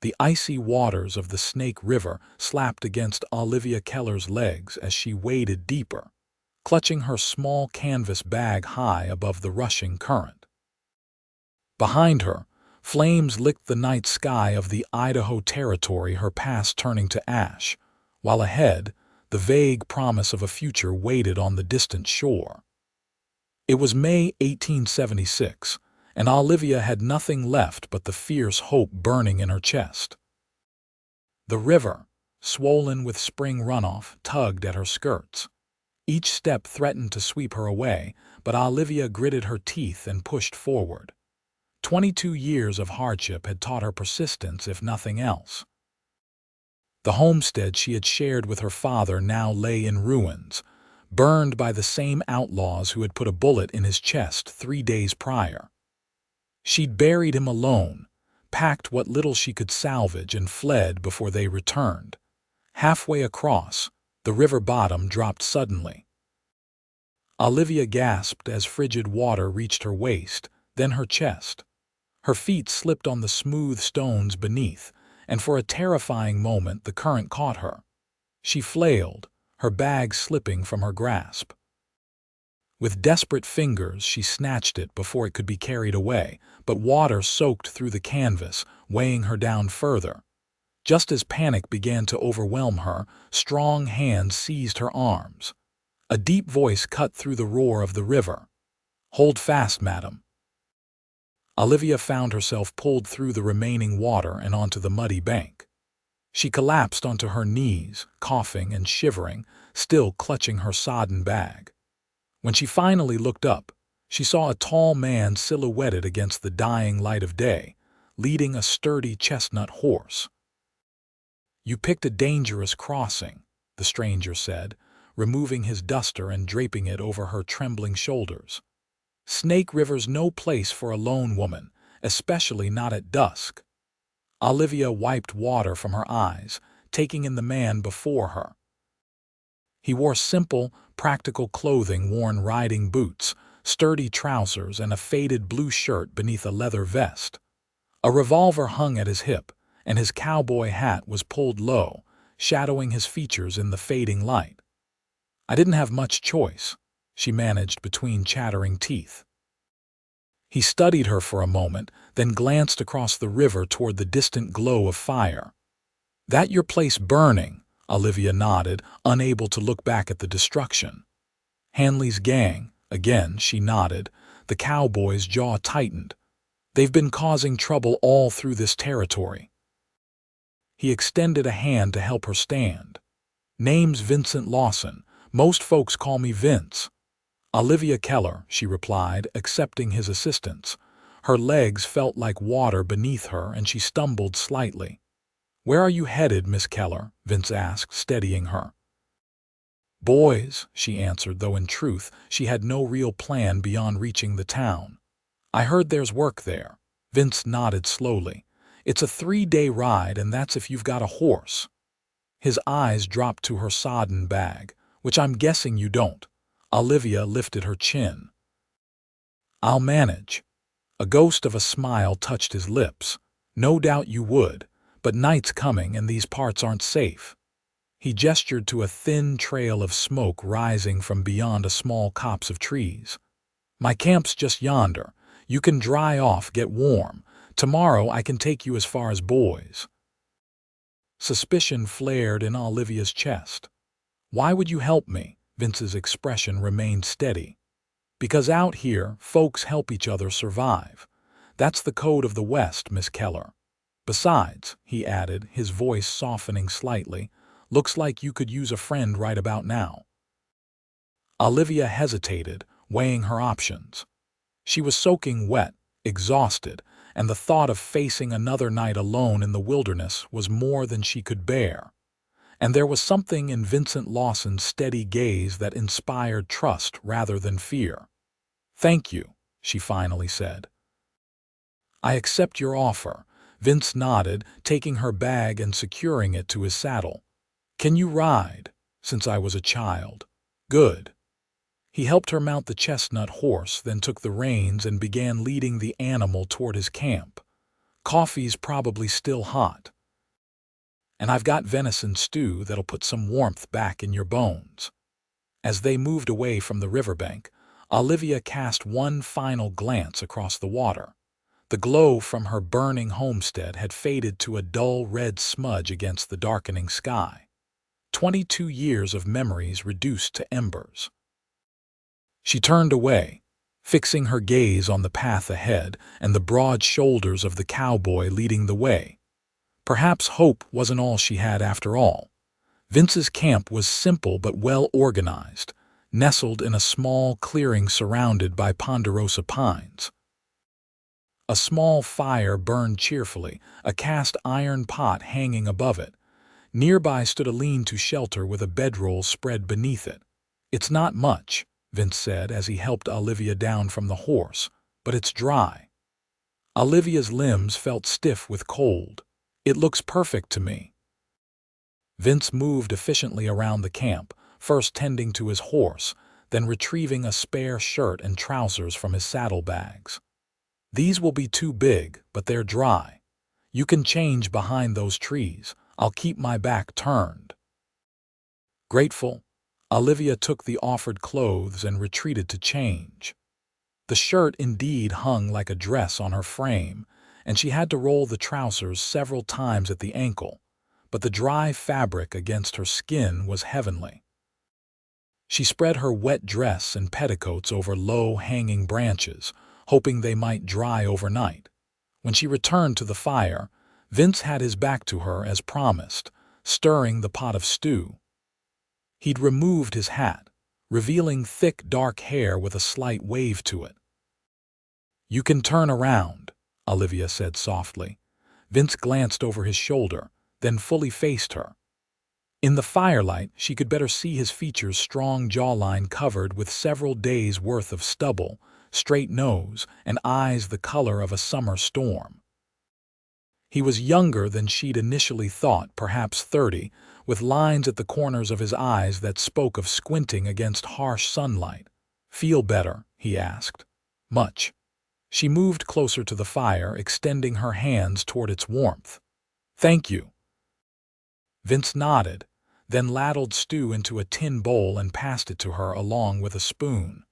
The icy waters of the Snake River slapped against Olivia Keller's legs as she waded deeper, clutching her small canvas bag high above the rushing current. Behind her, flames licked the night sky of the Idaho Territory, her past turning to ash, while ahead, the vague promise of a future waited on the distant shore. It was May 1876, and Olivia had nothing left but the fierce hope burning in her chest. The river, swollen with spring runoff, tugged at her skirts. Each step threatened to sweep her away, but Olivia gritted her teeth and pushed forward. 22 years of hardship had taught her persistence, if nothing else. The homestead she had shared with her father now lay in ruins, burned by the same outlaws who had put a bullet in his chest 3 days prior. She'd buried him alone, packed what little she could salvage, and fled before they returned. Halfway across, the river bottom dropped suddenly. Olivia gasped as frigid water reached her waist, then her chest. Her feet slipped on the smooth stones beneath, and for a terrifying moment the current caught her. She flailed, her bag slipping from her grasp. With desperate fingers she snatched it before it could be carried away, but water soaked through the canvas, weighing her down further. Just as panic began to overwhelm her, strong hands seized her arms. A deep voice cut through the roar of the river. "Hold fast, madam." Olivia found herself pulled through the remaining water and onto the muddy bank. She collapsed onto her knees, coughing and shivering, still clutching her sodden bag. When she finally looked up, she saw a tall man silhouetted against the dying light of day, leading a sturdy chestnut horse. "You picked a dangerous crossing," the stranger said, removing his duster and draping it over her trembling shoulders. "Snake River's no place for a lone woman, especially not at dusk." Olivia wiped water from her eyes, taking in the man before her. He wore simple, practical clothing, worn riding boots, sturdy trousers, and a faded blue shirt beneath a leather vest. A revolver hung at his hip, and his cowboy hat was pulled low, shadowing his features in the fading light. "I didn't have much choice," she managed between chattering teeth. He studied her for a moment, then glanced across the river toward the distant glow of fire. "That your place burning?" Olivia nodded, unable to look back at the destruction. "Hanley's gang," again she nodded. The cowboy's jaw tightened. "They've been causing trouble all through this territory." He extended a hand to help her stand. "Name's Vincent Lawson. Most folks call me Vince." "Olivia Keller," she replied, accepting his assistance. Her legs felt like water beneath her, and she stumbled slightly. "Where are you headed, Miss Keller?" Vince asked, steadying her. "Boys," she answered, though in truth she had no real plan beyond reaching the town. "I heard there's work there." Vince nodded slowly. "It's a 3-day ride, and that's if you've got a horse." His eyes dropped to her sodden bag, "which I'm guessing you don't." Olivia lifted her chin. "I'll manage." A ghost of a smile touched his lips. "No doubt you would, but night's coming and these parts aren't safe." He gestured to a thin trail of smoke rising from beyond a small copse of trees. "My camp's just yonder. You can dry off, get warm. Tomorrow I can take you as far as Boys." Suspicion flared in Olivia's chest. "Why would you help me?" Vince's expression remained steady. "Because out here, folks help each other survive. That's the code of the West, Miss Keller. Besides," he added, his voice softening slightly, "looks like you could use a friend right about now." Olivia hesitated, weighing her options. She was soaking wet, exhausted, and the thought of facing another night alone in the wilderness was more than she could bear. And there was something in Vincent Lawson's steady gaze that inspired trust rather than fear. "Thank you," she finally said. "I accept your offer." Vince nodded, taking her bag and securing it to his saddle. "Can you ride?" "Since I was a child." "Good." He helped her mount the chestnut horse, then took the reins and began leading the animal toward his camp. Coffee's probably still hot. And I've got venison stew that'll put some warmth back in your bones." As they moved away from the riverbank, Olivia cast one final glance across the water. The glow from her burning homestead had faded to a dull red smudge against the darkening sky. 22 years of memories reduced to embers. She turned away, fixing her gaze on the path ahead and the broad shoulders of the cowboy leading the way. Perhaps hope wasn't all she had after all. Vince's camp was simple but well organized, nestled in a small clearing surrounded by ponderosa pines. A small fire burned cheerfully, a cast iron pot hanging above it. Nearby stood a lean-to shelter with a bedroll spread beneath it. "It's not much," Vince said as he helped Olivia down from the horse, "but it's dry." Olivia's limbs felt stiff with cold. "It looks perfect to me." Vince moved efficiently around the camp, first tending to his horse, then retrieving a spare shirt and trousers from his saddlebags. "These will be too big, but they're dry. You can change behind those trees. I'll keep my back turned." Grateful, Olivia took the offered clothes and retreated to change. The shirt indeed hung like a dress on her frame, and she had to roll the trousers several times at the ankle, but the dry fabric against her skin was heavenly. She spread her wet dress and petticoats over low-hanging branches, hoping they might dry overnight. When she returned to the fire, Vince had his back to her as promised, stirring the pot of stew. He'd removed his hat, revealing thick dark hair with a slight wave to it. "You can turn around," Olivia said softly. Vince glanced over his shoulder, then fully faced her. In the firelight, she could better see his features' strong jawline covered with several days' worth of stubble, straight nose, and eyes the color of a summer storm. He was younger than she'd initially thought, perhaps 30, with lines at the corners of his eyes that spoke of squinting against harsh sunlight. "Feel better?" he asked. "Much." She moved closer to the fire, extending her hands toward its warmth. "Thank you." Vince nodded, then ladled stew into a tin bowl and passed it to her along with a spoon.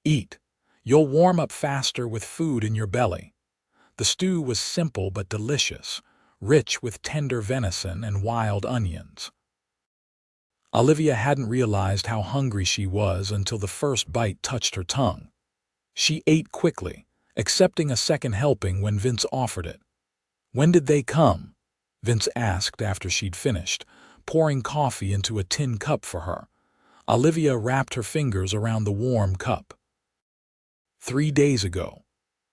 "Eat. You'll warm up faster with food in your belly." The stew was simple but delicious, rich with tender venison and wild onions. Olivia hadn't realized how hungry she was until the first bite touched her tongue. She ate quickly, accepting a second helping when Vince offered it. "When did they come?" Vince asked after she'd finished, pouring coffee into a tin cup for her. Olivia wrapped her fingers around the warm cup. 3 days ago.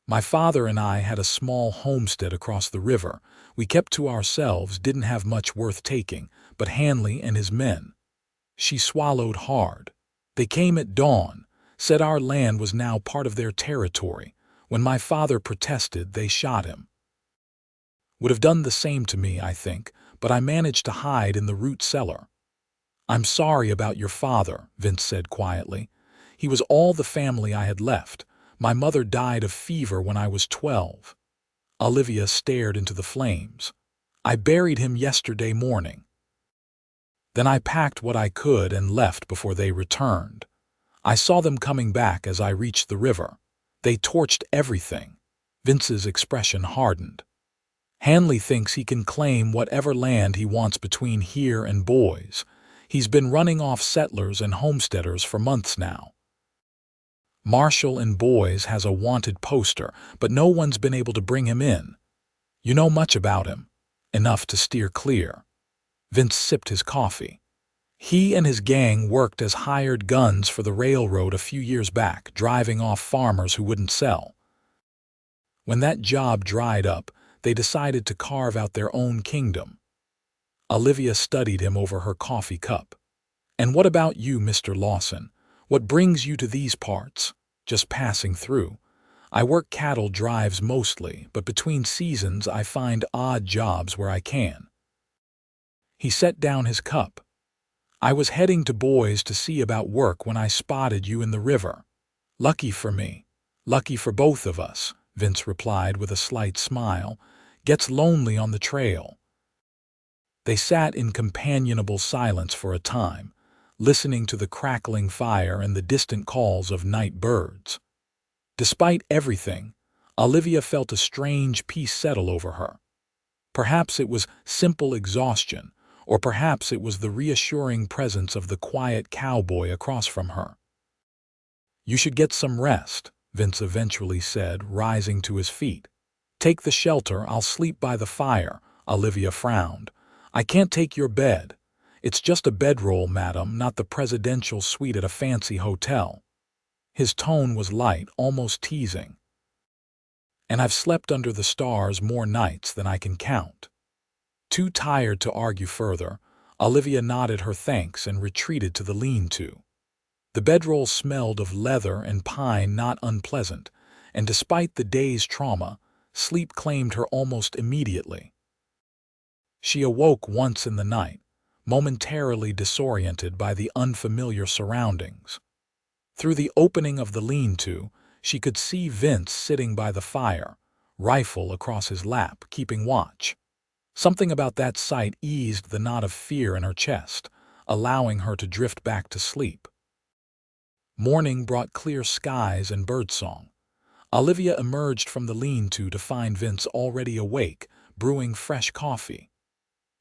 My father and I had a small homestead across the river. We kept to ourselves, didn't have much worth taking, but Hanley and his men." She swallowed hard. "They came at dawn, said our land was now part of their territory. When my father protested, they shot him. Would have done the same to me, I think, but I managed to hide in the root cellar." "I'm sorry about your father," Vince said quietly. "He was all the family I had left. My mother died of fever when I was 12. Olivia stared into the flames. "I buried him yesterday morning. Then I packed what I could and left before they returned. I saw them coming back as I reached the river. They torched everything." Vince's expression hardened. "Hanley thinks he can claim whatever land he wants between here and Boise. He's been running off settlers and homesteaders for months now. Marshall in Boise has a wanted poster, but no one's been able to bring him in. You know much about him?" "Enough to steer clear." Vince sipped his coffee. "He and his gang worked as hired guns for the railroad a few years back, driving off farmers who wouldn't sell. When that job dried up, they decided to carve out their own kingdom." Olivia studied him over her coffee cup. "And what about you, Mr. Lawson? What brings you to these parts?" "Just passing through. I work cattle drives mostly, but between seasons I find odd jobs where I can." He set down his cup. "I was heading to Boise to see about work when I spotted you in the river." "Lucky for me. Lucky for both of us," Vince replied with a slight smile. Gets lonely on the trail." They sat in companionable silence for a time, listening to the crackling fire and the distant calls of night birds. Despite everything, Olivia felt a strange peace settle over her. Perhaps it was simple exhaustion, or perhaps it was the reassuring presence of the quiet cowboy across from her. "You should get some rest," Vince eventually said, rising to his feet. "Take the shelter, I'll sleep by the fire," Olivia frowned. "I can't take your bed. It's just a bedroll, madam, not the presidential suite at a fancy hotel." His tone was light, almost teasing. "And I've slept under the stars more nights than I can count." Too tired to argue further, Olivia nodded her thanks and retreated to the lean-to. The bedroll smelled of leather and pine, not unpleasant, and despite the day's trauma, sleep claimed her almost immediately. She awoke once in the night, momentarily disoriented by the unfamiliar surroundings. Through the opening of the lean-to, she could see Vince sitting by the fire, rifle across his lap, keeping watch. Something about that sight eased the knot of fear in her chest, allowing her to drift back to sleep. Morning brought clear skies and birdsong. Olivia emerged from the lean-to to find Vince already awake, brewing fresh coffee.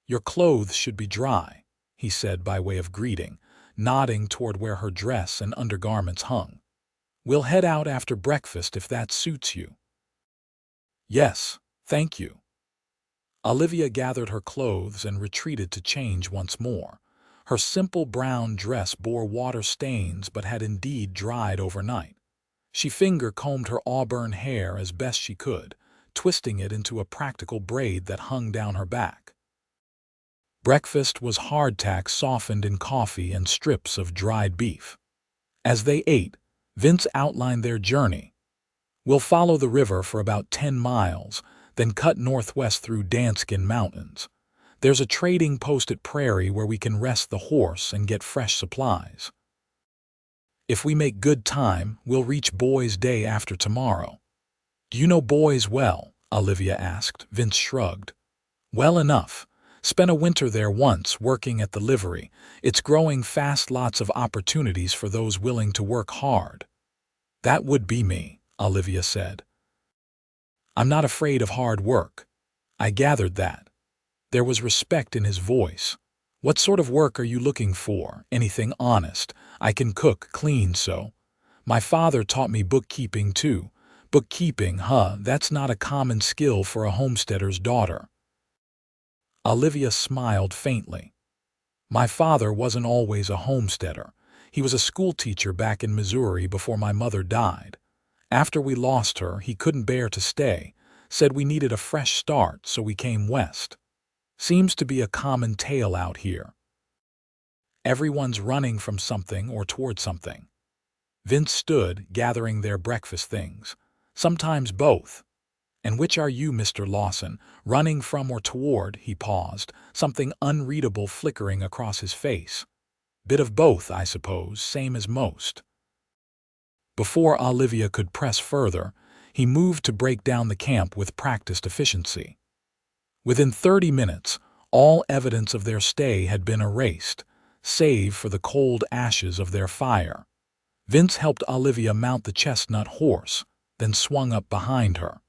"Your clothes should be dry," he said by way of greeting, nodding toward where her dress and undergarments hung. "We'll head out after breakfast if that suits you." "Yes, thank you." Olivia gathered her clothes and retreated to change once more. Her simple brown dress bore water stains but had indeed dried overnight. She finger-combed her auburn hair as best she could, twisting it into a practical braid that hung down her back. Breakfast was hardtack softened in coffee and strips of dried beef. As they ate, Vince outlined their journey. "We'll follow the river for about 10 miles, then cut northwest through Danskin Mountains. There's a trading post at Prairie where we can rest the horse and get fresh supplies. If we make good time, we'll reach Boys day after tomorrow." "Do you know Boys well?" Olivia asked. Vince shrugged. "Well enough. Spent a winter there once, working at the livery. It's growing fast, lots of opportunities for those willing to work hard." "That would be me," Olivia said. "I'm not afraid of hard work." I gathered that. There was respect in his voice. "What sort of work are you looking for? Anything honest. I can cook, clean, so. My father taught me bookkeeping too." "Bookkeeping, huh? That's not a common skill for a homesteader's daughter." Olivia smiled faintly. "My father wasn't always a homesteader. He was a schoolteacher back in Missouri before my mother died. After we lost her, he couldn't bear to stay, said we needed a fresh start, so we came west. Seems to be a common tale out here. Everyone's running from something or toward something." Vince stood, gathering their breakfast things. "Sometimes both." "And which are you, Mr. Lawson? Running from or toward?" He paused, something unreadable flickering across his face. "Bit of both, I suppose, same as most." Before Olivia could press further, he moved to break down the camp with practiced efficiency. Within 30 minutes, all evidence of their stay had been erased, save for the cold ashes of their fire. Vince helped Olivia mount the chestnut horse, then swung up behind her.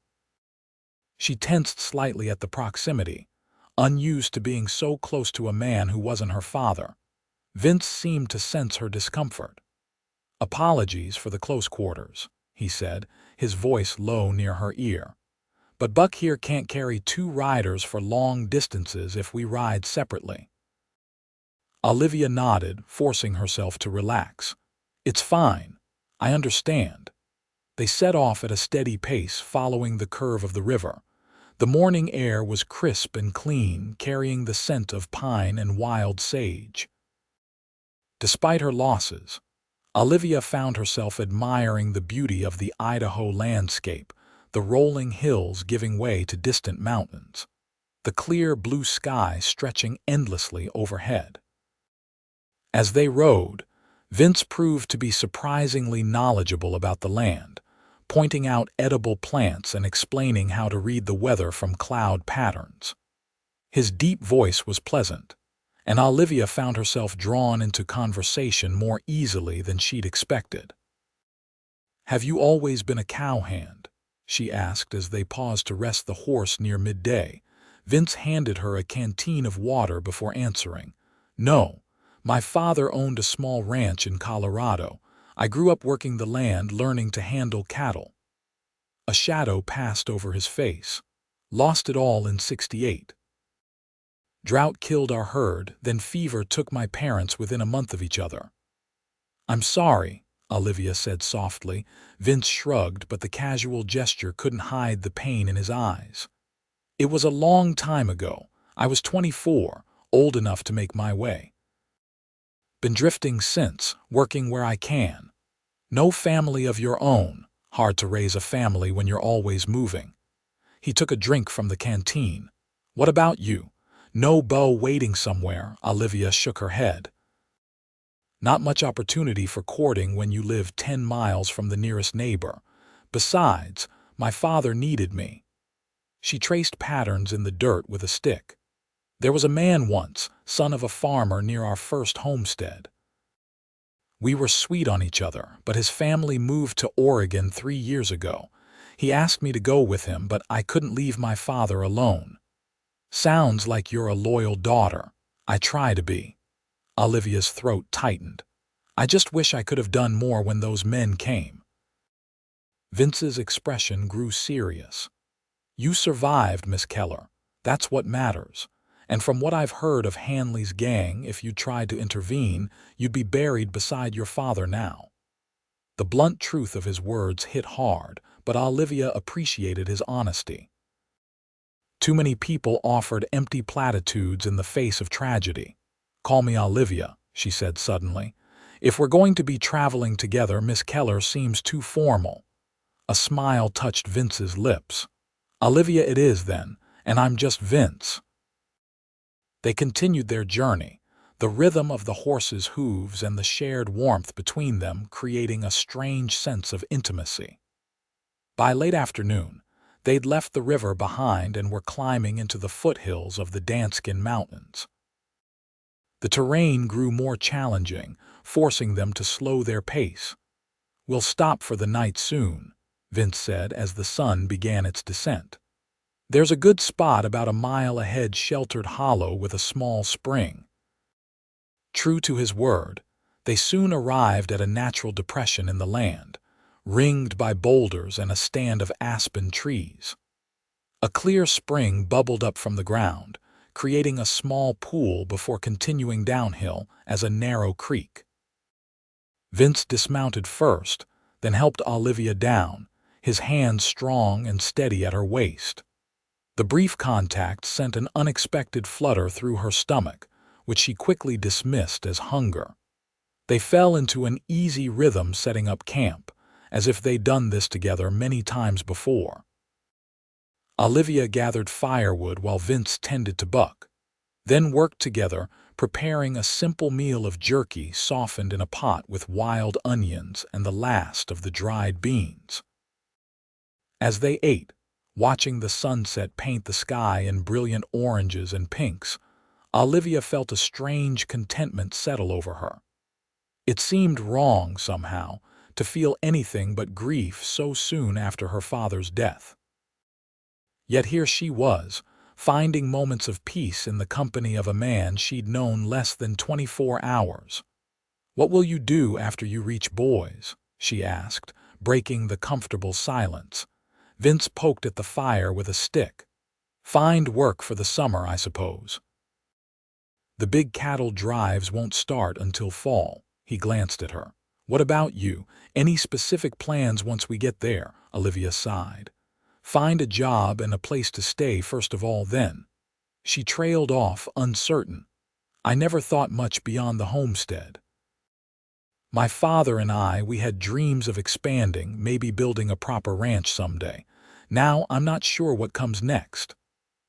She tensed slightly at the proximity, unused to being so close to a man who wasn't her father. Vince seemed to sense her discomfort. "Apologies for the close quarters," he said, his voice low near her ear. "But Buck here can't carry 2 riders for long distances if we ride separately." Olivia nodded, forcing herself to relax. "It's fine. I understand." They set off at a steady pace, following the curve of the river. The morning air was crisp and clean, carrying the scent of pine and wild sage. Despite her losses, Olivia found herself admiring the beauty of the Idaho landscape, the rolling hills giving way to distant mountains, the clear blue sky stretching endlessly overhead. As they rode, Vince proved to be surprisingly knowledgeable about the land, pointing out edible plants and explaining how to read the weather from cloud patterns. His deep voice was pleasant, and Olivia found herself drawn into conversation more easily than she'd expected. "Have you always been a cowhand?" she asked as they paused to rest the horse near midday. Vince handed her a canteen of water before answering. "No, my father owned a small ranch in Colorado. I grew up working the land, learning to handle cattle." A shadow passed over his face. "Lost it all in '68. Drought killed our herd, then fever took my parents within a month of each other." "I'm sorry," Olivia said softly. Vince shrugged, but the casual gesture couldn't hide the pain in his eyes. "It was a long time ago. I was 24, old enough to make my way. Been drifting since, working where I can. No family of your own. Hard to raise a family when you're always moving." He took a drink from the canteen. "What about you? No beau waiting somewhere?" Olivia shook her head. "Not much opportunity for courting when you live 10 miles from the nearest neighbor. Besides, my father needed me." She traced patterns in the dirt with a stick. "There was a man once, son of a farmer near our first homestead. We were sweet on each other, but his family moved to Oregon 3 years ago. He asked me to go with him, but I couldn't leave my father alone." "Sounds like you're a loyal daughter." "I try to be." Olivia's throat tightened. "I just wish I could have done more when those men came." Vince's expression grew serious. "You survived, Miss Keller. That's what matters. And from what I've heard of Hanley's gang, if you tried to intervene, you'd be buried beside your father now." The blunt truth of his words hit hard, but Olivia appreciated his honesty. Too many people offered empty platitudes in the face of tragedy. "Call me Olivia," she said suddenly. "If we're going to be traveling together, Miss Keller seems too formal." A smile touched Vince's lips. "Olivia it is then, and I'm just Vince." They continued their journey, the rhythm of the horses' hooves and the shared warmth between them creating a strange sense of intimacy. By late afternoon, they'd left the river behind and were climbing into the foothills of the Danskin Mountains. The terrain grew more challenging, forcing them to slow their pace. "We'll stop for the night soon," Vince said as the sun began its descent. "There's a good spot about a mile ahead, sheltered hollow with a small spring." True to his word, they soon arrived at a natural depression in the land, ringed by boulders and a stand of aspen trees. A clear spring bubbled up from the ground, creating a small pool before continuing downhill as a narrow creek. Vince dismounted first, then helped Olivia down, his hands strong and steady at her waist. The brief contact sent an unexpected flutter through her stomach, which she quickly dismissed as hunger. They fell into an easy rhythm, setting up camp, as if they'd done this together many times before. Olivia gathered firewood while Vince tended to Buck, then worked together, preparing a simple meal of jerky softened in a pot with wild onions and the last of the dried beans. As they ate, watching the sunset paint the sky in brilliant oranges and pinks, Olivia felt a strange contentment settle over her. It seemed wrong, somehow, to feel anything but grief so soon after her father's death. Yet here she was, finding moments of peace in the company of a man she'd known less than 24 hours. "What will you do after you reach Boise?" she asked, breaking the comfortable silence. Vince poked at the fire with a stick. "Find work for the summer, I suppose." "The big cattle drives won't start until fall." He glanced at her. "What about you? Any specific plans once we get there?" Olivia sighed. "Find a job and a place to stay first of all, then." She trailed off, uncertain. "I never thought much beyond the homestead. My father and we had dreams of expanding, maybe building a proper ranch someday. Now I'm not sure what comes next."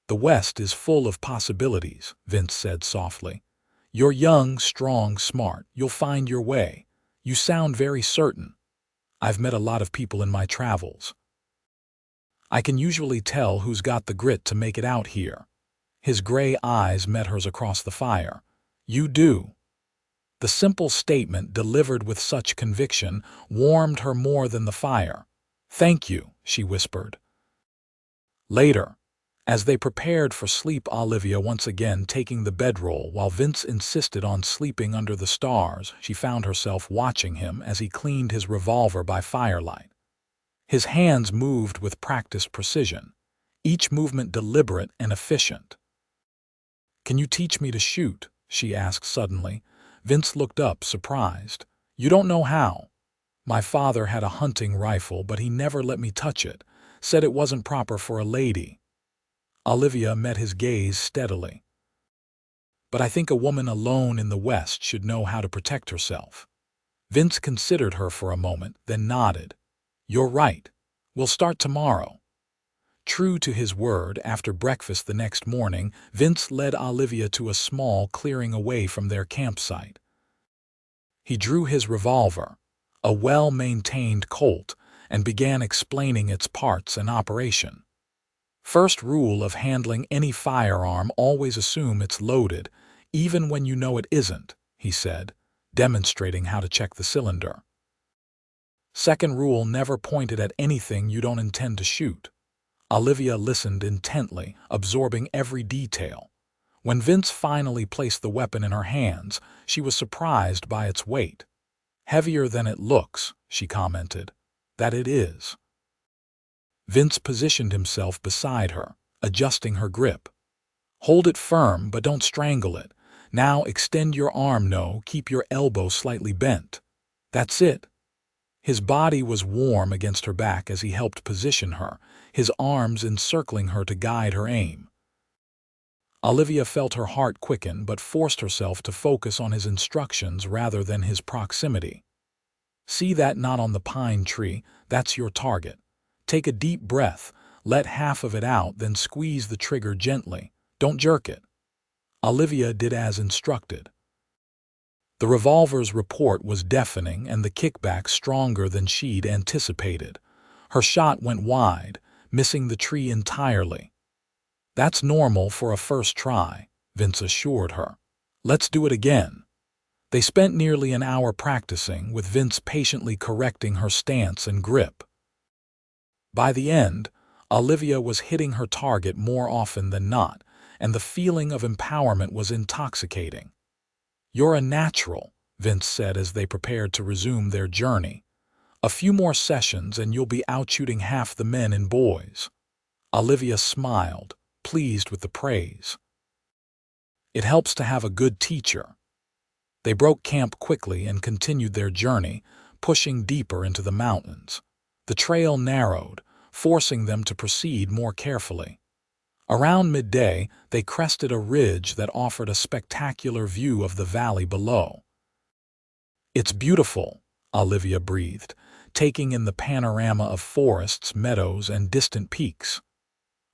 "The West is full of possibilities," Vince said softly. "You're young, strong, smart. You'll find your way. You sound very certain." I've met a lot of people in my travels. I can usually tell who's got the grit to make it out here." His gray eyes met hers across the fire. "You do." The simple statement, delivered with such conviction, warmed her more than the fire. "Thank you," she whispered. Later, as they prepared for sleep, Olivia once again taking the bedroll while Vince insisted on sleeping under the stars, she found herself watching him as he cleaned his revolver by firelight. His hands moved with practiced precision, each movement deliberate and efficient. "Can you teach me to shoot?" she asked suddenly. Vince looked up, surprised. "You don't know how?" "My father had a hunting rifle, but he never let me touch it. Said it wasn't proper for a lady." Olivia met his gaze steadily. "But I think a woman alone in the West should know how to protect herself." Vince considered her for a moment, then nodded. "You're right. We'll start tomorrow." True to his word, after breakfast the next morning, Vince led Olivia to a small clearing away from their campsite. He drew his revolver, a well-maintained Colt, and began explaining its parts and operation. "First rule of handling any firearm: always assume it's loaded, even when you know it isn't," he said, demonstrating how to check the cylinder. "Second rule: never point it at anything you don't intend to shoot." Olivia listened intently, absorbing every detail. When Vince finally placed the weapon in her hands, she was surprised by its weight. "Heavier than it looks," she commented. "That it is." Vince positioned himself beside her, adjusting her grip. "Hold it firm, but don't strangle it. Now extend your arm. No, keep your elbow slightly bent. That's it." His body was warm against her back as he helped position her, his arms encircling her to guide her aim. Olivia felt her heart quicken but forced herself to focus on his instructions rather than his proximity. "See that knot on the pine tree? That's your target. Take a deep breath, let half of it out, then squeeze the trigger gently. Don't jerk it." Olivia did as instructed. The revolver's report was deafening and the kickback stronger than she'd anticipated. Her shot went wide, missing the tree entirely. "That's normal for a first try," Vince assured her. "Let's do it again." They spent nearly an hour practicing, with Vince patiently correcting her stance and grip. By the end, Olivia was hitting her target more often than not, and the feeling of empowerment was intoxicating. "You're a natural," Vince said as they prepared to resume their journey. "A few more sessions and you'll be outshooting half the men and boys." Olivia smiled, pleased with the praise. "It helps to have a good teacher." They broke camp quickly and continued their journey, pushing deeper into the mountains. The trail narrowed, forcing them to proceed more carefully. Around midday, they crested a ridge that offered a spectacular view of the valley below. "It's beautiful," Olivia breathed, taking in the panorama of forests, meadows, and distant peaks.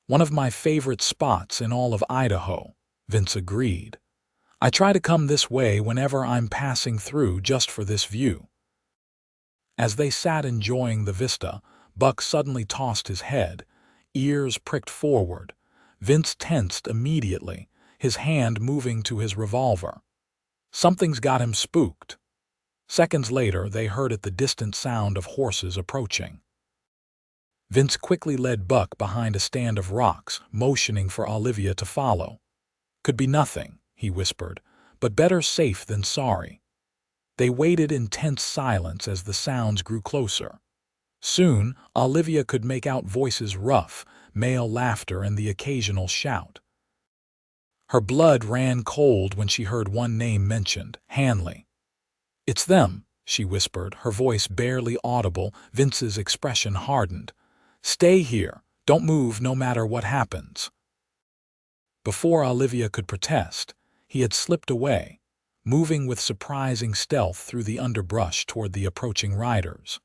"One of my favorite spots in all of Idaho," Vince agreed. "I try to come this way whenever I'm passing through just for this view." As they sat enjoying the vista, Buck suddenly tossed his head, ears pricked forward. Vince tensed immediately, his hand moving to his revolver. Something's got him spooked. Seconds later, they heard the distant sound of horses approaching. Vince quickly led Buck behind a stand of rocks, motioning for Olivia to follow. "Could be nothing," he whispered, "but better safe than sorry." They waited in tense silence as the sounds grew closer. Soon, Olivia could make out voices, rough, male laughter, and the occasional shout. Her blood ran cold when she heard one name mentioned, Hanley. "It's them," she whispered, her voice barely audible. Vince's expression hardened. "Stay here. Don't move no matter what happens." Before Olivia could protest, he had slipped away, moving with surprising stealth through the underbrush toward the approaching riders.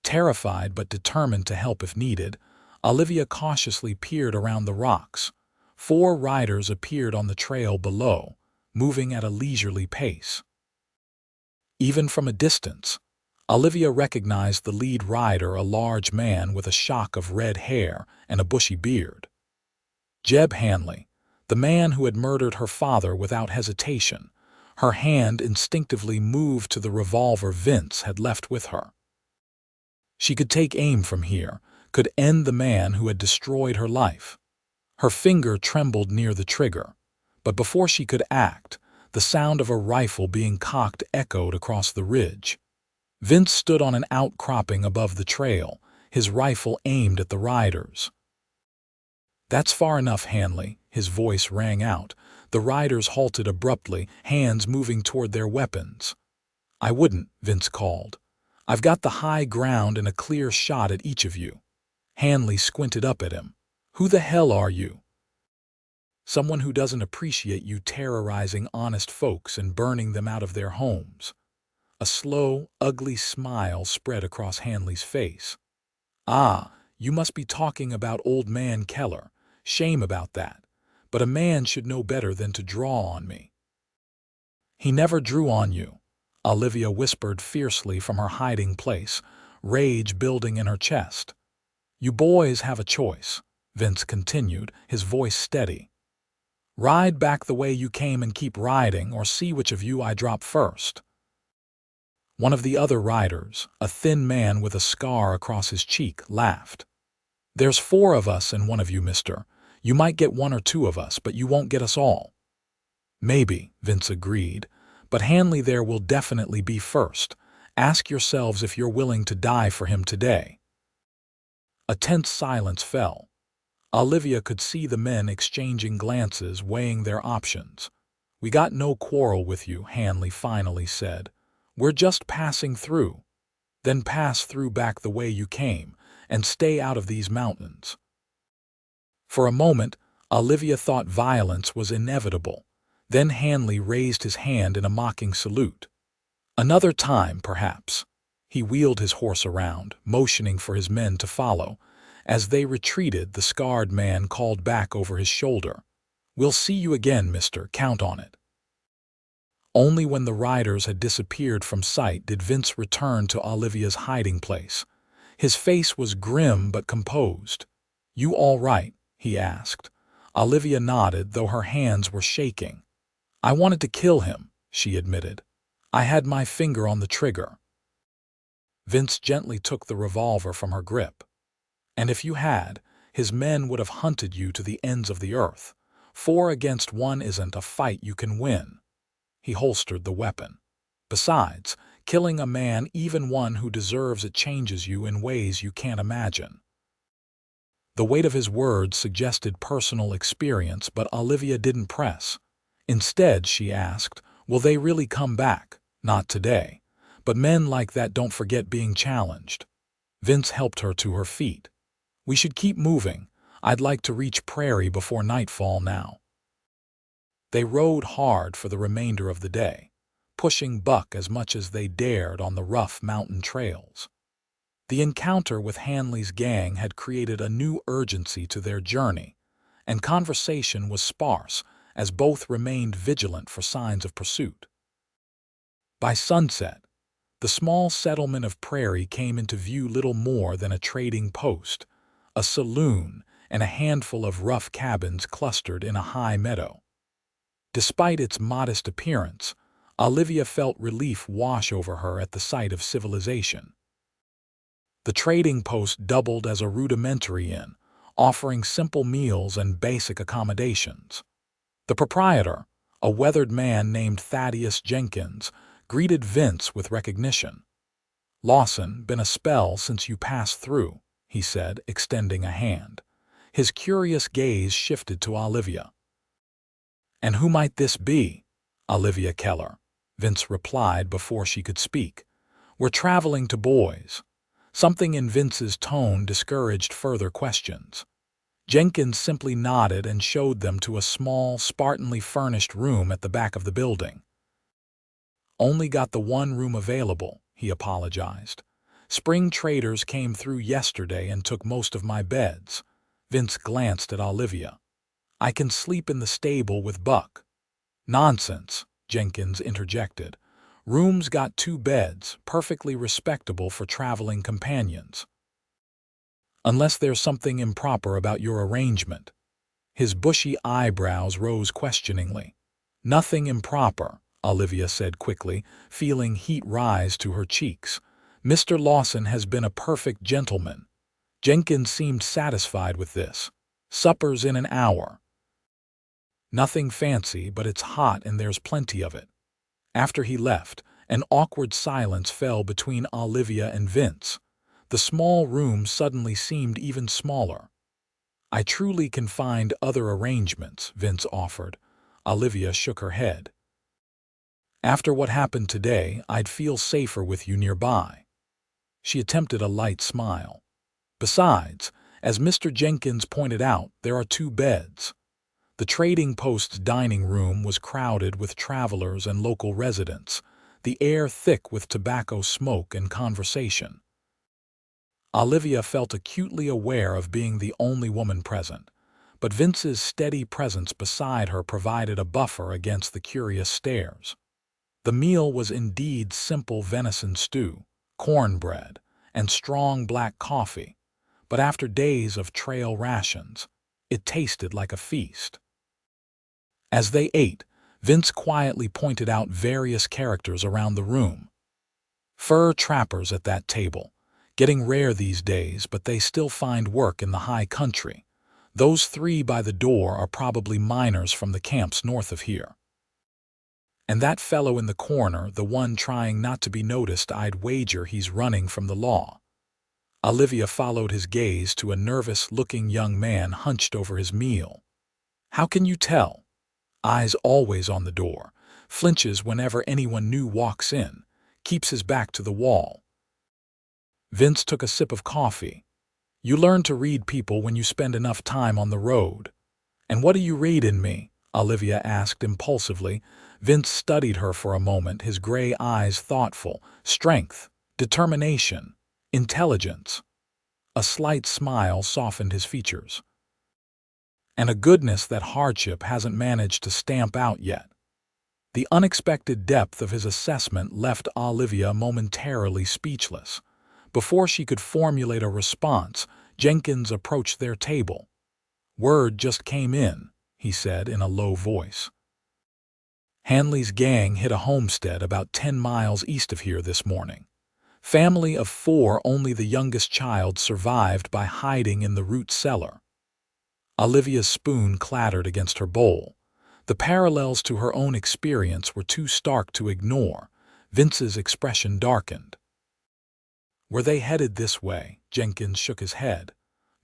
Terrified but determined to help if needed, Olivia cautiously peered around the rocks. 4 riders appeared on the trail below, moving at a leisurely pace. Even from a distance, Olivia recognized the lead rider, a large man with a shock of red hair and a bushy beard. Jeb Hanley, the man who had murdered her father without hesitation. Her hand instinctively moved to the revolver Vince had left with her. She could take aim from here, could end the man who had destroyed her life. Her finger trembled near the trigger, but before she could act, the sound of a rifle being cocked echoed across the ridge. Vince stood on an outcropping above the trail, his rifle aimed at the riders. "That's far enough, Hanley," his voice rang out. The riders halted abruptly, hands moving toward their weapons. "I wouldn't," Vince called. "I've got the high ground and a clear shot at each of you." Hanley squinted up at him. "Who the hell are you?" "Someone who doesn't appreciate you terrorizing honest folks and burning them out of their homes." A slow, ugly smile spread across Hanley's face. "Ah, you must be talking about old man Keller. Shame about that. But a man should know better than to draw on me." "He never drew on you," Olivia whispered fiercely from her hiding place, rage building in her chest. "You boys have a choice," Vince continued, his voice steady. "Ride back the way you came and keep riding, or see which of you I drop first." One of the other riders, a thin man with a scar across his cheek, laughed. "There's 4 of us and one of you, mister. You might get 1 or 2 of us, but you won't get us all." "Maybe," Vince agreed, "but Hanley there will definitely be first. Ask yourselves if you're willing to die for him today." A tense silence fell. Olivia could see the men exchanging glances, weighing their options. "We got no quarrel with you," Hanley finally said. "We're just passing through. Then pass through back the way you came, and stay out of these mountains." For a moment, Olivia thought violence was inevitable. Then Hanley raised his hand in a mocking salute. "Another time, perhaps." He wheeled his horse around, motioning for his men to follow. As they retreated, the scarred man called back over his shoulder, "We'll see you again, mister. Count on it." Only when the riders had disappeared from sight did Vince return to Olivia's hiding place. His face was grim but composed. "You all right?" he asked. Olivia nodded, though her hands were shaking. "I wanted to kill him," she admitted. "I had my finger on the trigger." Vince gently took the revolver from her grip. "And if you had, his men would have hunted you to the ends of the earth. 4 against 1 isn't a fight you can win." He holstered the weapon. "Besides, killing a man, even one who deserves it, changes you in ways you can't imagine." The weight of his words suggested personal experience, but Olivia didn't press. Instead, she asked, "Will they really come back?" "Not today. But men like that don't forget being challenged." Vince helped her to her feet. "We should keep moving. I'd like to reach Prairie before nightfall now." They rode hard for the remainder of the day, pushing Buck as much as they dared on the rough mountain trails. The encounter with Hanley's gang had created a new urgency to their journey, and conversation was sparse as both remained vigilant for signs of pursuit. By sunset, the small settlement of Prairie came into view, little more than a trading post, a saloon, and a handful of rough cabins clustered in a high meadow. Despite its modest appearance, Olivia felt relief wash over her at the sight of civilization. The trading post doubled as a rudimentary inn, offering simple meals and basic accommodations. The proprietor, a weathered man named Thaddeus Jenkins, greeted Vince with recognition. "Lawson, been a spell since you passed through," he said, extending a hand. His curious gaze shifted to Olivia. "And who might this be?" "Olivia Keller," Vince replied before she could speak. "We're traveling to Boise." Something in Vince's tone discouraged further questions. Jenkins simply nodded and showed them to a small, spartanly furnished room at the back of the building. "Only got the 1 room available," he apologized. "Spring traders came through yesterday and took most of my beds." Vince glanced at Olivia. "I can sleep in the stable with Buck." "Nonsense," Jenkins interjected. Rooms got 2 beds, perfectly respectable for traveling companions. Unless there's something improper about your arrangement. His bushy eyebrows rose questioningly. Nothing improper, Olivia said quickly, feeling heat rise to her cheeks. Mr. Lawson has been a perfect gentleman. Jenkins seemed satisfied with this. Supper's in an hour. Nothing fancy, but it's hot and there's plenty of it. After he left, an awkward silence fell between Olivia and Vince. The small room suddenly seemed even smaller. I truly can find other arrangements, Vince offered. Olivia shook her head. After what happened today, I'd feel safer with you nearby. She attempted a light smile. Besides, as Mr. Jenkins pointed out, there are 2 beds. The trading post's dining room was crowded with travelers and local residents, the air thick with tobacco smoke and conversation. Olivia felt acutely aware of being the only woman present, but Vince's steady presence beside her provided a buffer against the curious stares. The meal was indeed simple venison stew, cornbread, and strong black coffee, but after days of trail rations, it tasted like a feast. As they ate, Vince quietly pointed out various characters around the room. Fur trappers at that table, getting rare these days, but they still find work in the high country. Those 3 by the door are probably miners from the camps north of here. And that fellow in the corner, the one trying not to be noticed, I'd wager he's running from the law. Olivia followed his gaze to a nervous-looking young man hunched over his meal. How can you tell? Eyes always on the door, flinches whenever anyone new walks in, keeps his back to the wall. Vince took a sip of coffee. You learn to read people when you spend enough time on the road. And what do you read in me? Olivia asked impulsively. Vince studied her for a moment, his gray eyes thoughtful. Strength, determination, intelligence. A slight smile softened his features. And a goodness that hardship hasn't managed to stamp out yet. The unexpected depth of his assessment left Olivia momentarily speechless. Before she could formulate a response, Jenkins approached their table. Word just came in, he said in a low voice. Hanley's gang hit a homestead about 10 miles east of here this morning. Family of 4, only the youngest child survived by hiding in the root cellar. Olivia's spoon clattered against her bowl. The parallels to her own experience were too stark to ignore. Vince's expression darkened. Were they headed this way? Jenkins shook his head.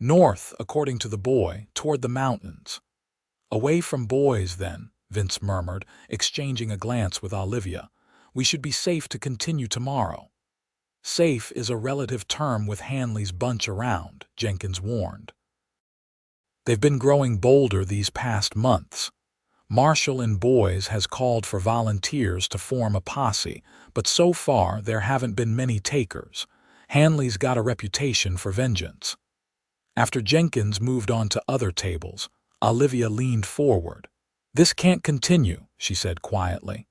North, according to the boy, toward the mountains. Away from boys, then, Vince murmured, exchanging a glance with Olivia. We should be safe to continue tomorrow. Safe is a relative term with Hanley's bunch around, Jenkins warned. They've been growing bolder these past months. Marshall and Boys has called for volunteers to form a posse, but so far there haven't been many takers. Hanley's got a reputation for vengeance. After Jenkins moved on to other tables, Olivia leaned forward. This can't continue, she said quietly.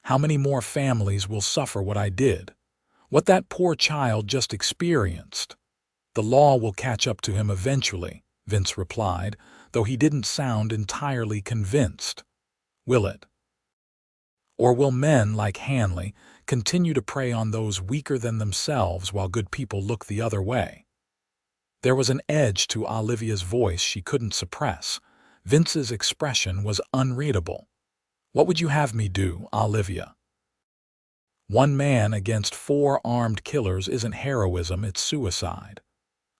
How many more families will suffer what I did? What that poor child just experienced? The law will catch up to him eventually, Vince replied, though he didn't sound entirely convinced. Will it? Or will men like Hanley continue to prey on those weaker than themselves while good people look the other way? There was an edge to Olivia's voice she couldn't suppress. Vince's expression was unreadable. What would you have me do, Olivia? 1 man against 4 armed killers isn't heroism, it's suicide.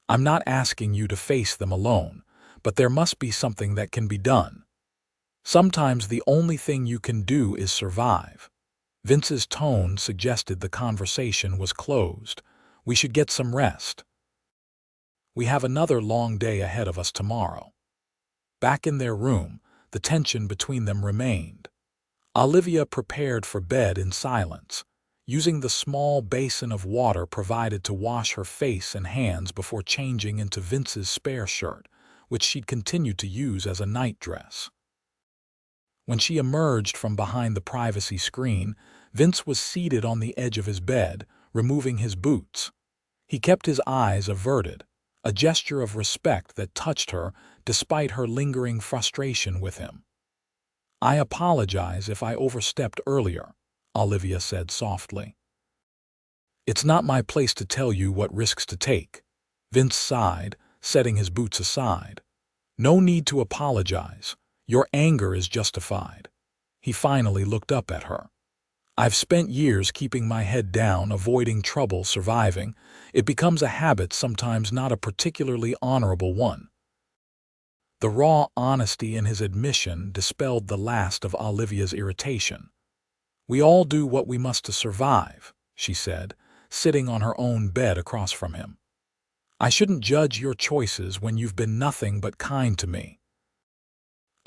I'm not asking you to face them alone, but there must be something that can be done. Sometimes the only thing you can do is survive. Vince's tone suggested the conversation was closed. We should get some rest. We have another long day ahead of us tomorrow. Back in their room, the tension between them remained. Olivia prepared for bed in silence, using the small basin of water provided to wash her face and hands before changing into Vince's spare shirt, which she'd continued to use as a nightdress. When she emerged from behind the privacy screen, Vince was seated on the edge of his bed, removing his boots. He kept his eyes averted, a gesture of respect that touched her despite her lingering frustration with him. "I apologize if I overstepped earlier," Olivia said softly. "It's not my place to tell you what risks to take." Vince sighed, setting his boots aside. "No need to apologize. Your anger is justified." He finally looked up at her. "I've spent years keeping my head down, avoiding trouble, surviving. It becomes a habit, sometimes not a particularly honorable one." The raw honesty in his admission dispelled the last of Olivia's irritation. "We all do what we must to survive," she said, sitting on her own bed across from him. "I shouldn't judge your choices when you've been nothing but kind to me."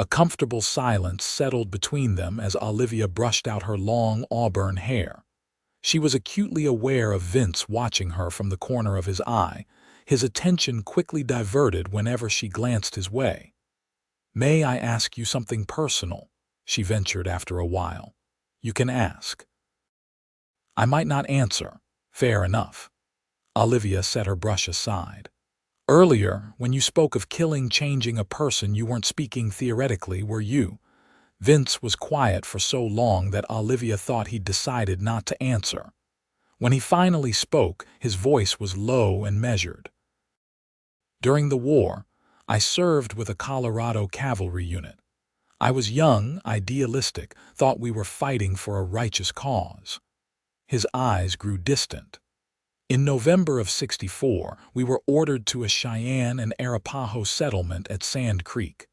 A comfortable silence settled between them as Olivia brushed out her long auburn hair. She was acutely aware of Vince watching her from the corner of his eye, his attention quickly diverted whenever she glanced his way. "May I ask you something personal?" she ventured after a while. "You can ask." "I might not answer." "Fair enough." Olivia set her brush aside. "Earlier, when you spoke of killing, changing a person, you weren't speaking theoretically, were you?" Vince was quiet for so long that Olivia thought he'd decided not to answer. When he finally spoke, his voice was low and measured. "During the war, I served with a Colorado cavalry unit. I was young, idealistic, thought we were fighting for a righteous cause." His eyes grew distant. "In November of '64, we were ordered to a Cheyenne and Arapaho settlement at Sand Creek.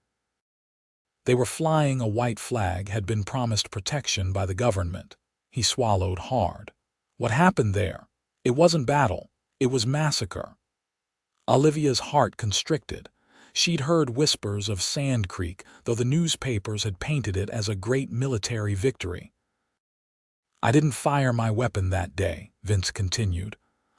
They were flying a white flag, had been promised protection by the government." He swallowed hard. "What happened there? It wasn't battle. It was massacre." Olivia's heart constricted. She'd heard whispers of Sand Creek, though the newspapers had painted it as a great military victory. "I didn't fire my weapon that day," Vince continued.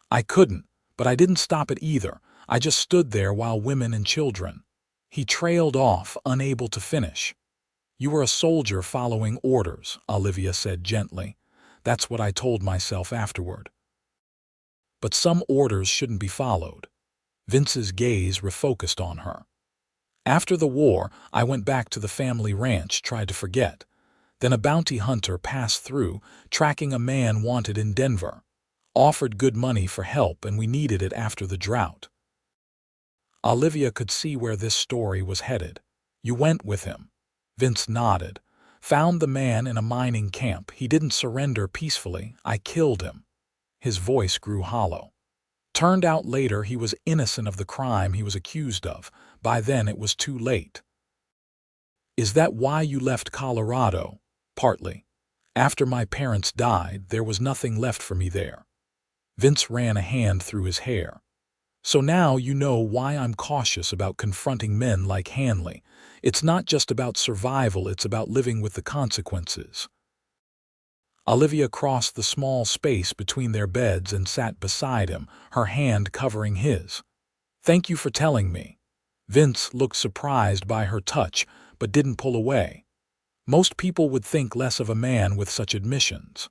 "I couldn't, but I didn't stop it either. I just stood there while women and children—" He trailed off, unable to finish. "You were a soldier following orders," Olivia said gently. "That's what I told myself afterward. But some orders shouldn't be followed." Vince's gaze refocused on her. "After the war, I went back to the family ranch, tried to forget. Then a bounty hunter passed through, tracking a man wanted in Denver. Offered good money for help, and we needed it after the drought." Olivia could see where this story was headed. "You went with him?" Vince nodded. "Found the man in a mining camp. He didn't surrender peacefully. I killed him." His voice grew hollow. "Turned out later he was innocent of the crime he was accused of. By then it was too late." "Is that why you left Colorado?" "Partly. After my parents died, there was nothing left for me there." Vince ran a hand through his hair. "So now you know why I'm cautious about confronting men like Hanley. It's not just about survival, it's about living with the consequences." Olivia crossed the small space between their beds and sat beside him, her hand covering his. "Thank you for telling me." Vince looked surprised by her touch, but didn't pull away. "Most people would think less of a man with such admissions."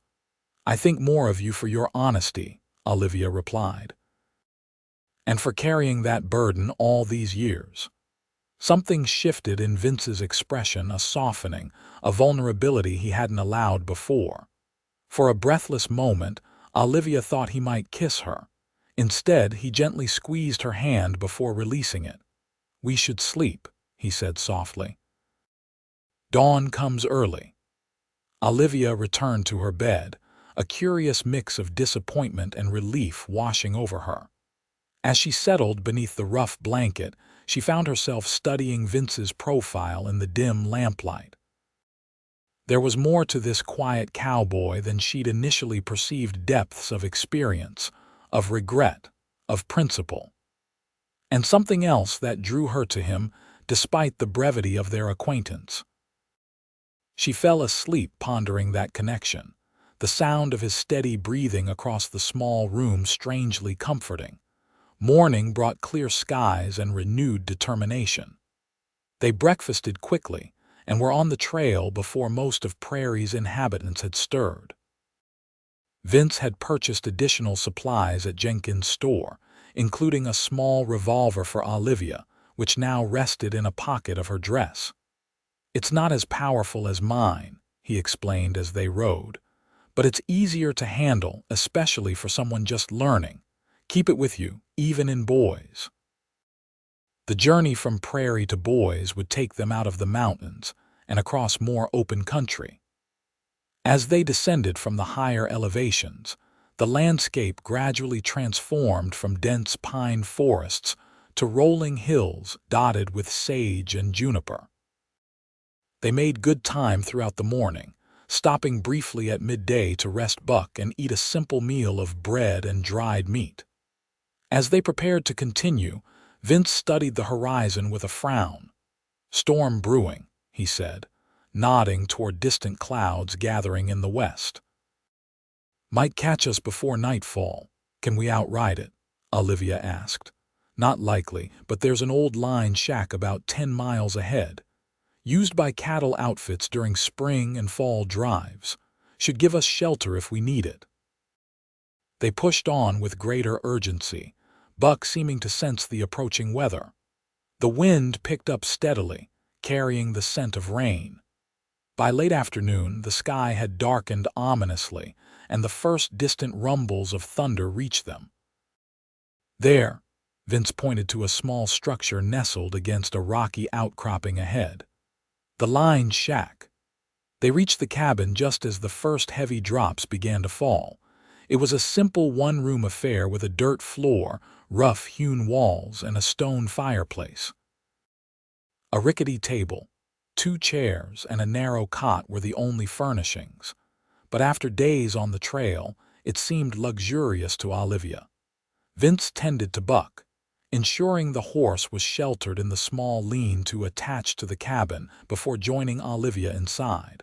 "I think more of you for your honesty," Olivia replied. "And for carrying that burden all these years." Something shifted in Vince's expression, a softening, a vulnerability he hadn't allowed before. For a breathless moment, Olivia thought he might kiss her. Instead, he gently squeezed her hand before releasing it. "We should sleep," he said softly. "Dawn comes early." Olivia returned to her bed, a curious mix of disappointment and relief washing over her. As she settled beneath the rough blanket, she found herself studying Vince's profile in the dim lamplight. There was more to this quiet cowboy than she'd initially perceived: depths of experience, of regret, of principle. And something else that drew her to him, despite the brevity of their acquaintance. She fell asleep pondering that connection, the sound of his steady breathing across the small room strangely comforting. Morning brought clear skies and renewed determination. They breakfasted quickly and were on the trail before most of Prairie's inhabitants had stirred. Vince had purchased additional supplies at Jenkins' store, including a small revolver for Olivia, which now rested in a pocket of her dress. "It's not as powerful as mine," he explained as they rode, "but it's easier to handle, especially for someone just learning. Keep it with you, even in Boise." The journey from prairie to Boise would take them out of the mountains and across more open country. As they descended from the higher elevations, the landscape gradually transformed from dense pine forests to rolling hills dotted with sage and juniper. They made good time throughout the morning, stopping briefly at midday to rest Buck and eat a simple meal of bread and dried meat. As they prepared to continue, Vince studied the horizon with a frown. "Storm brewing," he said, nodding toward distant clouds gathering in the west. "Might catch us before nightfall. Can we outride it?" Olivia asked. "Not likely, but there's an old line shack about 10 miles ahead, used by cattle outfits during spring and fall drives. Should give us shelter if we need it." They pushed on with greater urgency, Buck seeming to sense the approaching weather. The wind picked up steadily, carrying the scent of rain. By late afternoon, the sky had darkened ominously, and the first distant rumbles of thunder reached them. "There," Vince pointed to a small structure nestled against a rocky outcropping ahead. "The line shack." They reached the cabin just as the first heavy drops began to fall. It was a simple one-room affair with a dirt floor, rough-hewn walls, and a stone fireplace. A rickety table, 2 chairs, and a narrow cot were the only furnishings, but after days on the trail, it seemed luxurious to Olivia. Vince tended to Buck, ensuring the horse was sheltered in the small lean-to attached to the cabin before joining Olivia inside.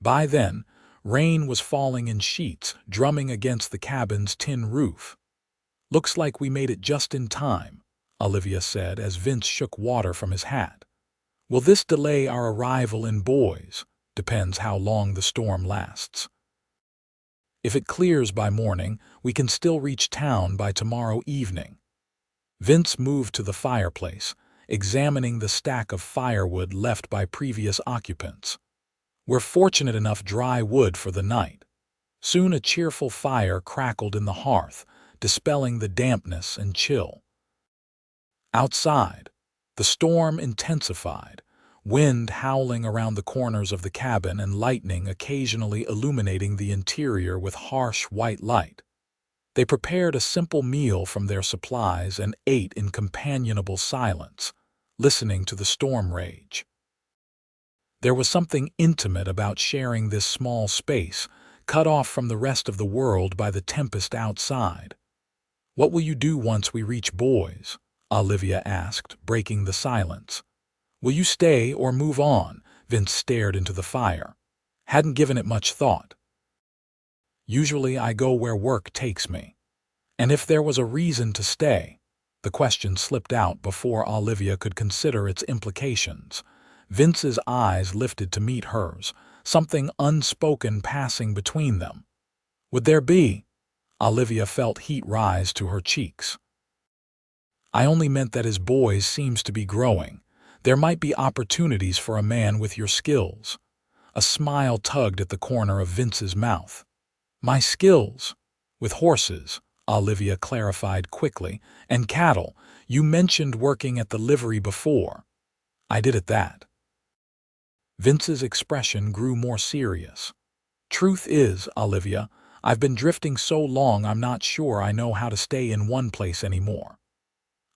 By then, rain was falling in sheets, drumming against the cabin's tin roof. "Looks like we made it just in time," Olivia said as Vince shook water from his hat. "Will this delay our arrival in Boise? Depends how long the storm lasts. If it clears by morning, we can still reach town by tomorrow evening." Vince moved to the fireplace, examining the stack of firewood left by previous occupants. "We're fortunate enough dry wood for the night." Soon a cheerful fire crackled in the hearth, dispelling the dampness and chill. Outside, the storm intensified, wind howling around the corners of the cabin and lightning occasionally illuminating the interior with harsh white light. They prepared a simple meal from their supplies and ate in companionable silence, listening to the storm rage. There was something intimate about sharing this small space, cut off from the rest of the world by the tempest outside. "What will you do once we reach Boise?" Olivia asked, breaking the silence. "Will you stay or move on?" Vince stared into the fire. "Hadn't given it much thought. Usually I go where work takes me." And if there was a reason to stay, the question slipped out before Olivia could consider its implications. Vince's eyes lifted to meet hers, something unspoken passing between them. Would there be? Olivia felt heat rise to her cheeks. "I only meant that as Boise seems to be growing, there might be opportunities for a man with your skills." A smile tugged at the corner of Vince's mouth. "My skills? With horses," Olivia clarified quickly, "and cattle. You mentioned working at the livery before." "I did at that." Vince's expression grew more serious. "Truth is, Olivia, I've been drifting so long I'm not sure I know how to stay in one place anymore."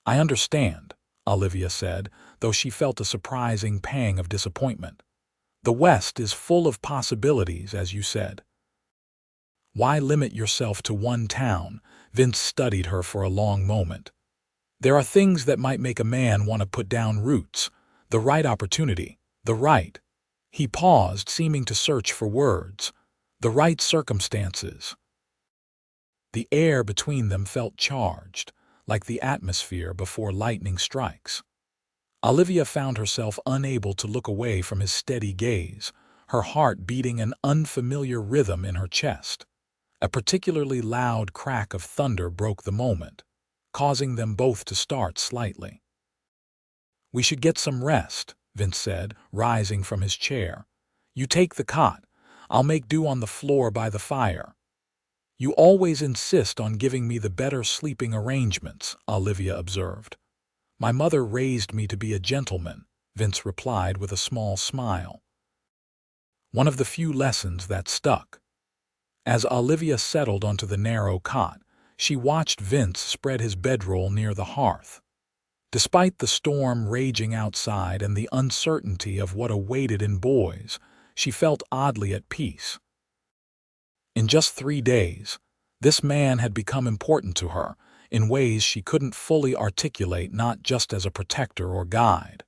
"I understand," Olivia said, though she felt a surprising pang of disappointment. "The West is full of possibilities, as you said." "Why limit yourself to one town?" Vince studied her for a long moment. "There are things that might make a man want to put down roots. The right opportunity, the right—" He paused, seeming to search for words. "The right circumstances." The air between them felt charged, like the atmosphere before lightning strikes. Olivia found herself unable to look away from his steady gaze, her heart beating an unfamiliar rhythm in her chest. A particularly loud crack of thunder broke the moment, causing them both to start slightly. "We should get some rest," Vince said, rising from his chair. "You take the cot. I'll make do on the floor by the fire." "You always insist on giving me the better sleeping arrangements," Olivia observed. "My mother raised me to be a gentleman," Vince replied with a small smile. One of the few lessons that stuck. As Olivia settled onto the narrow cot, she watched Vince spread his bedroll near the hearth. Despite the storm raging outside and the uncertainty of what awaited in boys, she felt oddly at peace. In just 3 days, this man had become important to her in ways she couldn't fully articulate, not just as a protector or guide,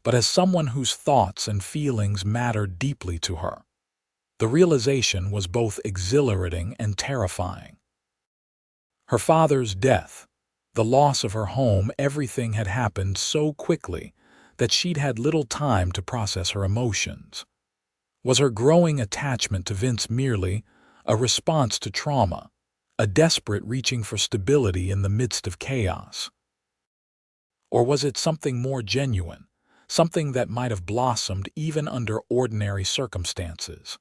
but as someone whose thoughts and feelings mattered deeply to her. The realization was both exhilarating and terrifying. Her father's death, the loss of her home, everything had happened so quickly that she'd had little time to process her emotions. Was her growing attachment to Vince merely a response to trauma, a desperate reaching for stability in the midst of chaos? Or was it something more genuine, something that might have blossomed even under ordinary circumstances?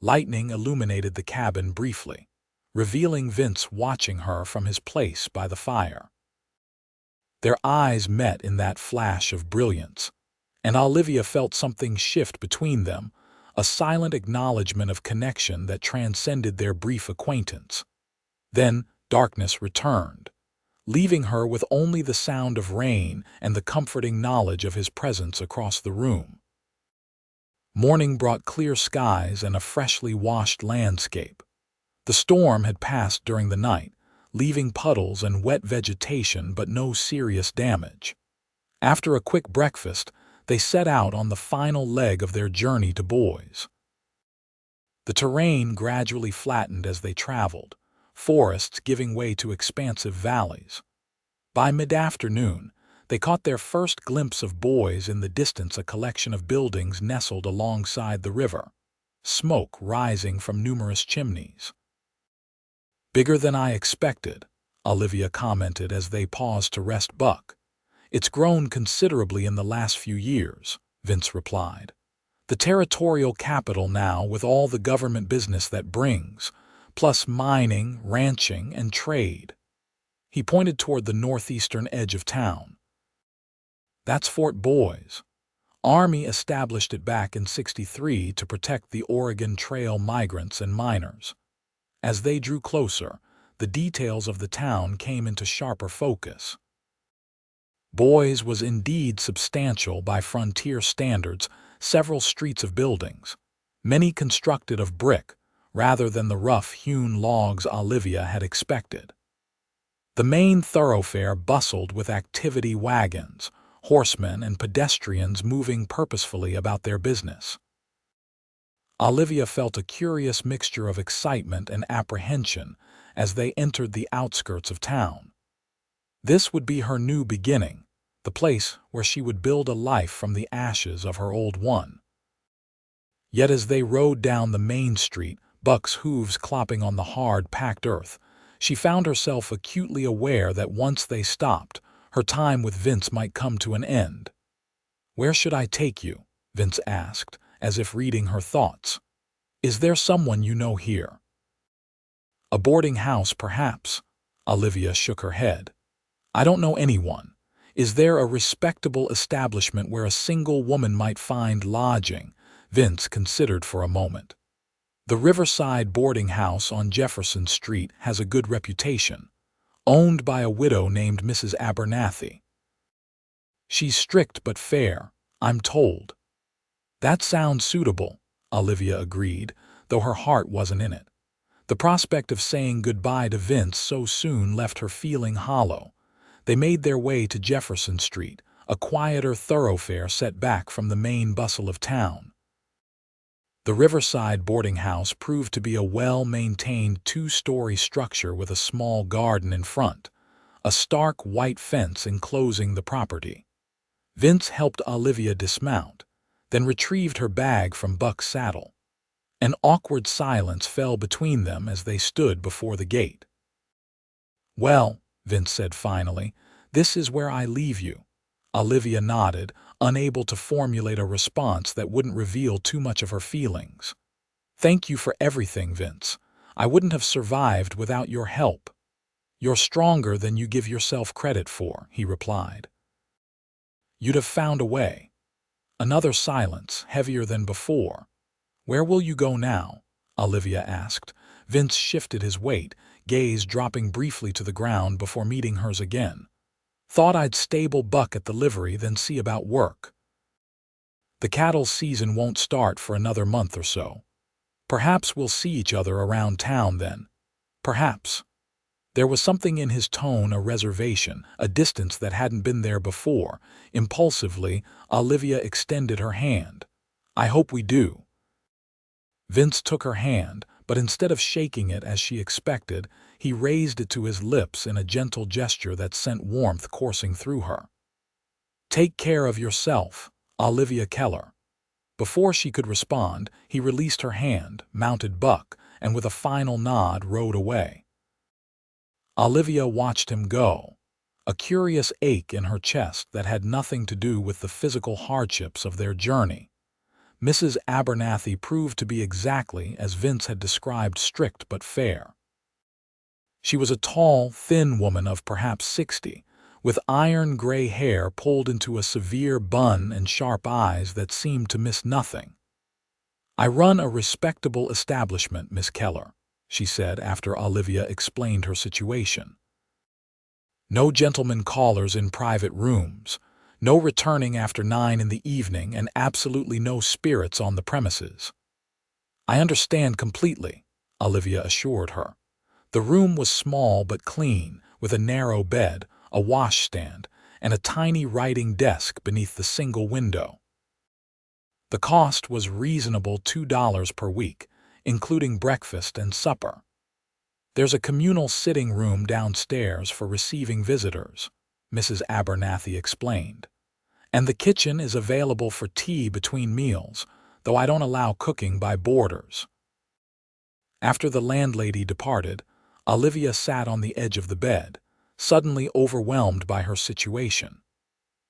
Lightning illuminated the cabin briefly, revealing Vince watching her from his place by the fire. Their eyes met in that flash of brilliance, and Olivia felt something shift between them, a silent acknowledgement of connection that transcended their brief acquaintance. Then darkness returned, leaving her with only the sound of rain and the comforting knowledge of his presence across the room. Morning brought clear skies and a freshly washed landscape. The storm had passed during the night, leaving puddles and wet vegetation but no serious damage. After a quick breakfast, they set out on the final leg of their journey to Boise. The terrain gradually flattened as they traveled, forests giving way to expansive valleys. By mid-afternoon, they caught their first glimpse of Boise in the distance, a collection of buildings nestled alongside the river, smoke rising from numerous chimneys. "Bigger than I expected," Olivia commented as they paused to rest Buck. "It's grown considerably in the last few years," Vince replied. "The territorial capital now, with all the government business that brings, plus mining, ranching, and trade." He pointed toward the northeastern edge of town. "That's Fort Boise. Army established it back in '63 to protect the Oregon Trail migrants and miners." As they drew closer, the details of the town came into sharper focus. Boise was indeed substantial by frontier standards, several streets of buildings, many constructed of brick rather than the rough-hewn logs Olivia had expected. The main thoroughfare bustled with activity, wagons, horsemen, and pedestrians moving purposefully about their business. Olivia felt a curious mixture of excitement and apprehension as they entered the outskirts of town. This would be her new beginning, the place where she would build a life from the ashes of her old one. Yet as they rode down the main street, Buck's hooves clopping on the hard, packed earth, she found herself acutely aware that once they stopped, her time with Vince might come to an end. "Where should I take you?" Vince asked, as if reading her thoughts. "Is there someone you know here?" "A boarding house, perhaps." Olivia shook her head. "I don't know anyone. Is there a respectable establishment where a single woman might find lodging?" Vince considered for a moment. "The Riverside boarding house on Jefferson Street has a good reputation, owned by a widow named Mrs. Abernathy. She's strict but fair, I'm told." "That sounds suitable," Olivia agreed, though her heart wasn't in it. The prospect of saying goodbye to Vince so soon left her feeling hollow. They made their way to Jefferson Street, a quieter thoroughfare set back from the main bustle of town. The Riverside boarding house proved to be a well-maintained 2-story structure with a small garden in front, a stark white fence enclosing the property. Vince helped Olivia dismount, then retrieved her bag from Buck's saddle. An awkward silence fell between them as they stood before the gate. "Well," Vince said finally, "this is where I leave you." Olivia nodded, unable to formulate a response that wouldn't reveal too much of her feelings. "Thank you for everything, Vince. I wouldn't have survived without your help." "You're stronger than you give yourself credit for," he replied. "You'd have found a way." Another silence, heavier than before. "Where will you go now?" Olivia asked. Vince shifted his weight, gaze dropping briefly to the ground before meeting hers again. "Thought I'd stable Buck at the livery, then see about work. The cattle season won't start for another month or so. Perhaps we'll see each other around town then. Perhaps." There was something in his tone, a reservation, a distance that hadn't been there before. Impulsively, Olivia extended her hand. "I hope we do." Vince took her hand, but instead of shaking it as she expected, he raised it to his lips in a gentle gesture that sent warmth coursing through her. "Take care of yourself, Olivia Keller." Before she could respond, he released her hand, mounted Buck, and with a final nod rode away. Olivia watched him go, a curious ache in her chest that had nothing to do with the physical hardships of their journey. Mrs. Abernathy proved to be exactly as Vince had described, strict but fair. She was a tall, thin woman of perhaps 60, with iron-gray hair pulled into a severe bun and sharp eyes that seemed to miss nothing. "I run a respectable establishment, Miss Keller," she said after Olivia explained her situation. "No gentlemen callers in private rooms, no returning after 9 in the evening, and absolutely no spirits on the premises." "I understand completely," Olivia assured her. The room was small but clean, with a narrow bed, a washstand, and a tiny writing desk beneath the single window. The cost was reasonable, $2 per week, including breakfast and supper. "There's a communal sitting room downstairs for receiving visitors," Mrs. Abernathy explained. "And the kitchen is available for tea between meals, though I don't allow cooking by boarders." After the landlady departed, Olivia sat on the edge of the bed, suddenly overwhelmed by her situation.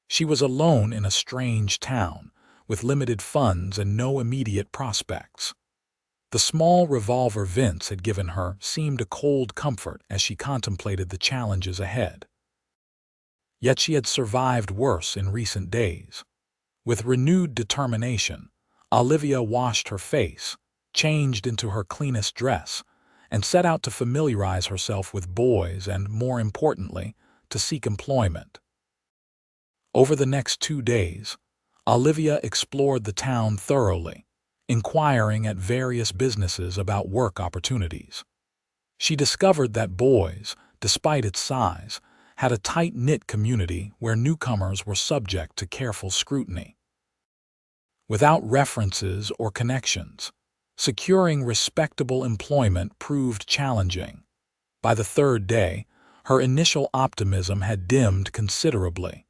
She was alone in a strange town, with limited funds and no immediate prospects. The small revolver Vince had given her seemed a cold comfort as she contemplated the challenges ahead. Yet she had survived worse in recent days. With renewed determination, Olivia washed her face, changed into her cleanest dress, and set out to familiarize herself with boys and, more importantly, to seek employment. Over the next 2 days, Olivia explored the town thoroughly, inquiring at various businesses about work opportunities. She discovered that boys, despite its size, had a tight-knit community where newcomers were subject to careful scrutiny. Without references or connections, securing respectable employment proved challenging. By the 3rd day, her initial optimism had dimmed considerably.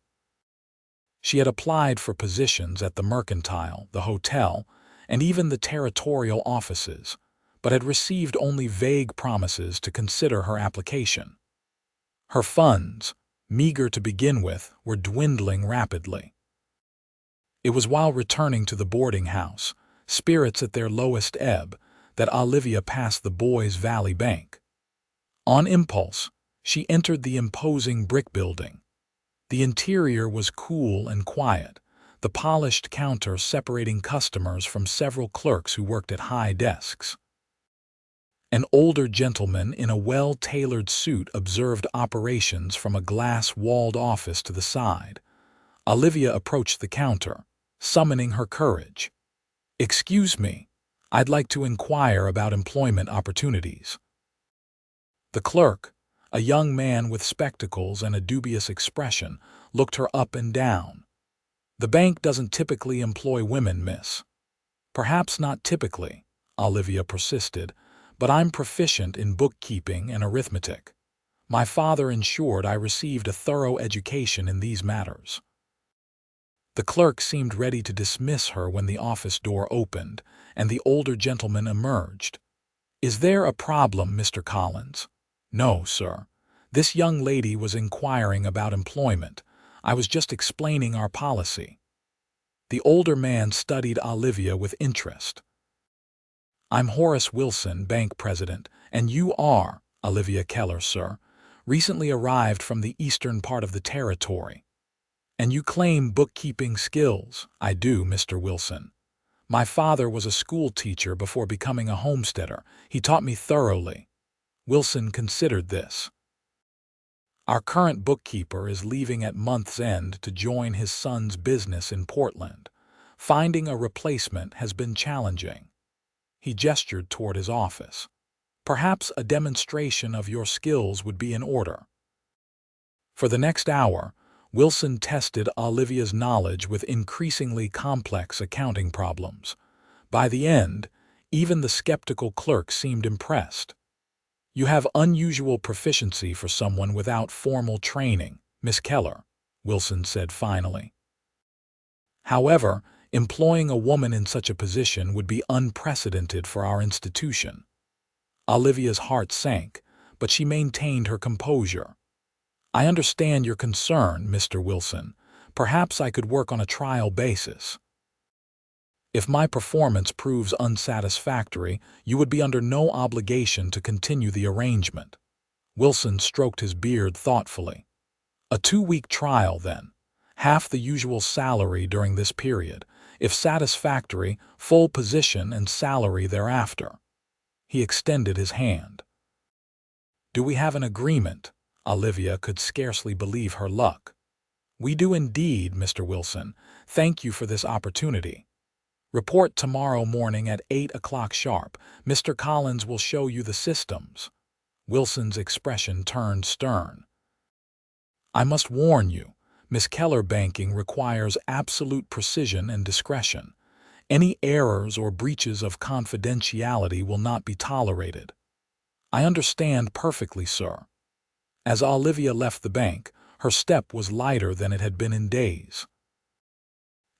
She had applied for positions at the Mercantile, the hotel, and even the territorial offices, but had received only vague promises to consider her application. Her funds, meager to begin with, were dwindling rapidly. It was while returning to the boarding house, spirits at their lowest ebb, that Olivia passed the Boys Valley Bank. On impulse, she entered the imposing brick building. The interior was cool and quiet, the polished counter separating customers from several clerks who worked at high desks. An older gentleman in a well-tailored suit observed operations from a glass-walled office to the side. Olivia approached the counter, summoning her courage. "Excuse me, I'd like to inquire about employment opportunities." The clerk, a young man with spectacles and a dubious expression, looked her up and down. "The bank doesn't typically employ women, miss." "Perhaps not typically," Olivia persisted, "but I'm proficient in bookkeeping and arithmetic. My father ensured I received a thorough education in these matters." The clerk seemed ready to dismiss her when the office door opened, and the older gentleman emerged. "Is there a problem, Mr. Collins?" "No, sir. This young lady was inquiring about employment. I was just explaining our policy." The older man studied Olivia with interest. "I'm Horace Wilson, bank president, and you are Olivia Keller, sir, recently arrived from the eastern part of the territory. And you claim bookkeeping skills." "I do, Mr. Wilson. My father was a school teacher before becoming a homesteader. He taught me thoroughly." Wilson considered this. "Our current bookkeeper is leaving at month's end to join his son's business in Portland. Finding a replacement has been challenging." He gestured toward his office. "Perhaps a demonstration of your skills would be in order." For the next hour, Wilson tested Olivia's knowledge with increasingly complex accounting problems. By the end, even the skeptical clerk seemed impressed. "You have unusual proficiency for someone without formal training, Miss Keller," Wilson said finally. "However, employing a woman in such a position would be unprecedented for our institution." Olivia's heart sank, but she maintained her composure. "I understand your concern, Mr. Wilson. Perhaps I could work on a trial basis. If my performance proves unsatisfactory, you would be under no obligation to continue the arrangement." Wilson stroked his beard thoughtfully. "A 2-week trial, then. Half the usual salary during this period. If satisfactory, full position and salary thereafter." He extended his hand. "Do we have an agreement?" Olivia could scarcely believe her luck. "We do indeed, Mr. Wilson. Thank you for this opportunity. Report tomorrow morning at 8 o'clock sharp. Mr. Collins will show you the systems." Wilson's expression turned stern. "I must warn you, Miss Keller, banking requires absolute precision and discretion. Any errors or breaches of confidentiality will not be tolerated." "I understand perfectly, sir." As Olivia left the bank, her step was lighter than it had been in days.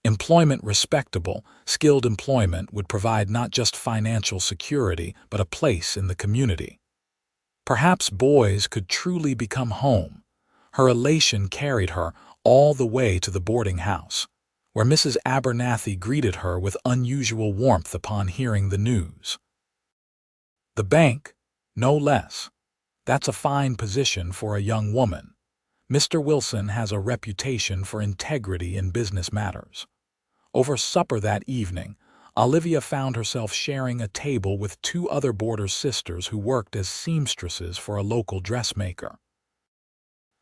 Employment respectable, skilled employment would provide not just financial security, but a place in the community. Perhaps boys could truly become home. Her elation carried her all the way to the boarding house, where Mrs. Abernathy greeted her with unusual warmth upon hearing the news. "The bank, no less. That's a fine position for a young woman. Mr. Wilson has a reputation for integrity in business matters." Over supper that evening, Olivia found herself sharing a table with 2 other boarder sisters who worked as seamstresses for a local dressmaker.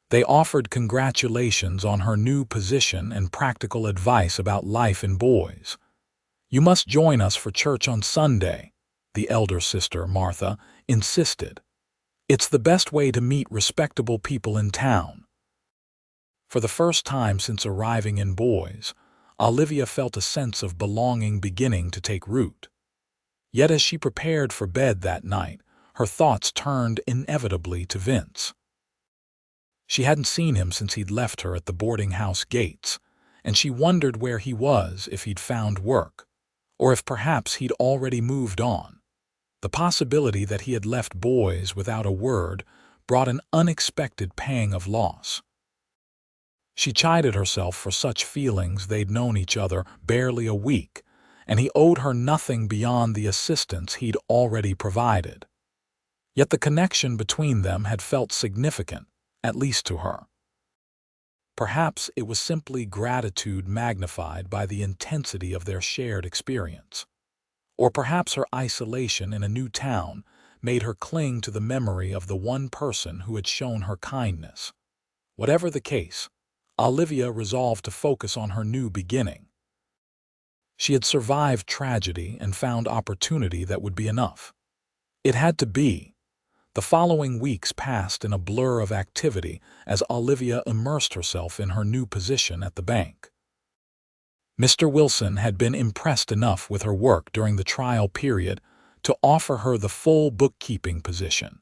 They offered congratulations on her new position and practical advice about life in boys. "You must join us for church on Sunday," the elder sister, Martha, insisted. "It's the best way to meet respectable people in town." For the first time since arriving in Boise, Olivia felt a sense of belonging beginning to take root. Yet as she prepared for bed that night, her thoughts turned inevitably to Vince. She hadn't seen him since he'd left her at the boarding house gates, and she wondered where he was, if he'd found work, or if perhaps he'd already moved on. The possibility that he had left Boise without a word brought an unexpected pang of loss. She chided herself for such feelings. They'd known each other barely a week, and he owed her nothing beyond the assistance he'd already provided. Yet the connection between them had felt significant, at least to her. Perhaps it was simply gratitude magnified by the intensity of their shared experience. Or perhaps her isolation in a new town made her cling to the memory of the one person who had shown her kindness. Whatever the case, Olivia resolved to focus on her new beginning. She had survived tragedy and found opportunity that would be enough. It had to be. The following weeks passed in a blur of activity as Olivia immersed herself in her new position at the bank. Mr. Wilson had been impressed enough with her work during the trial period to offer her the full bookkeeping position,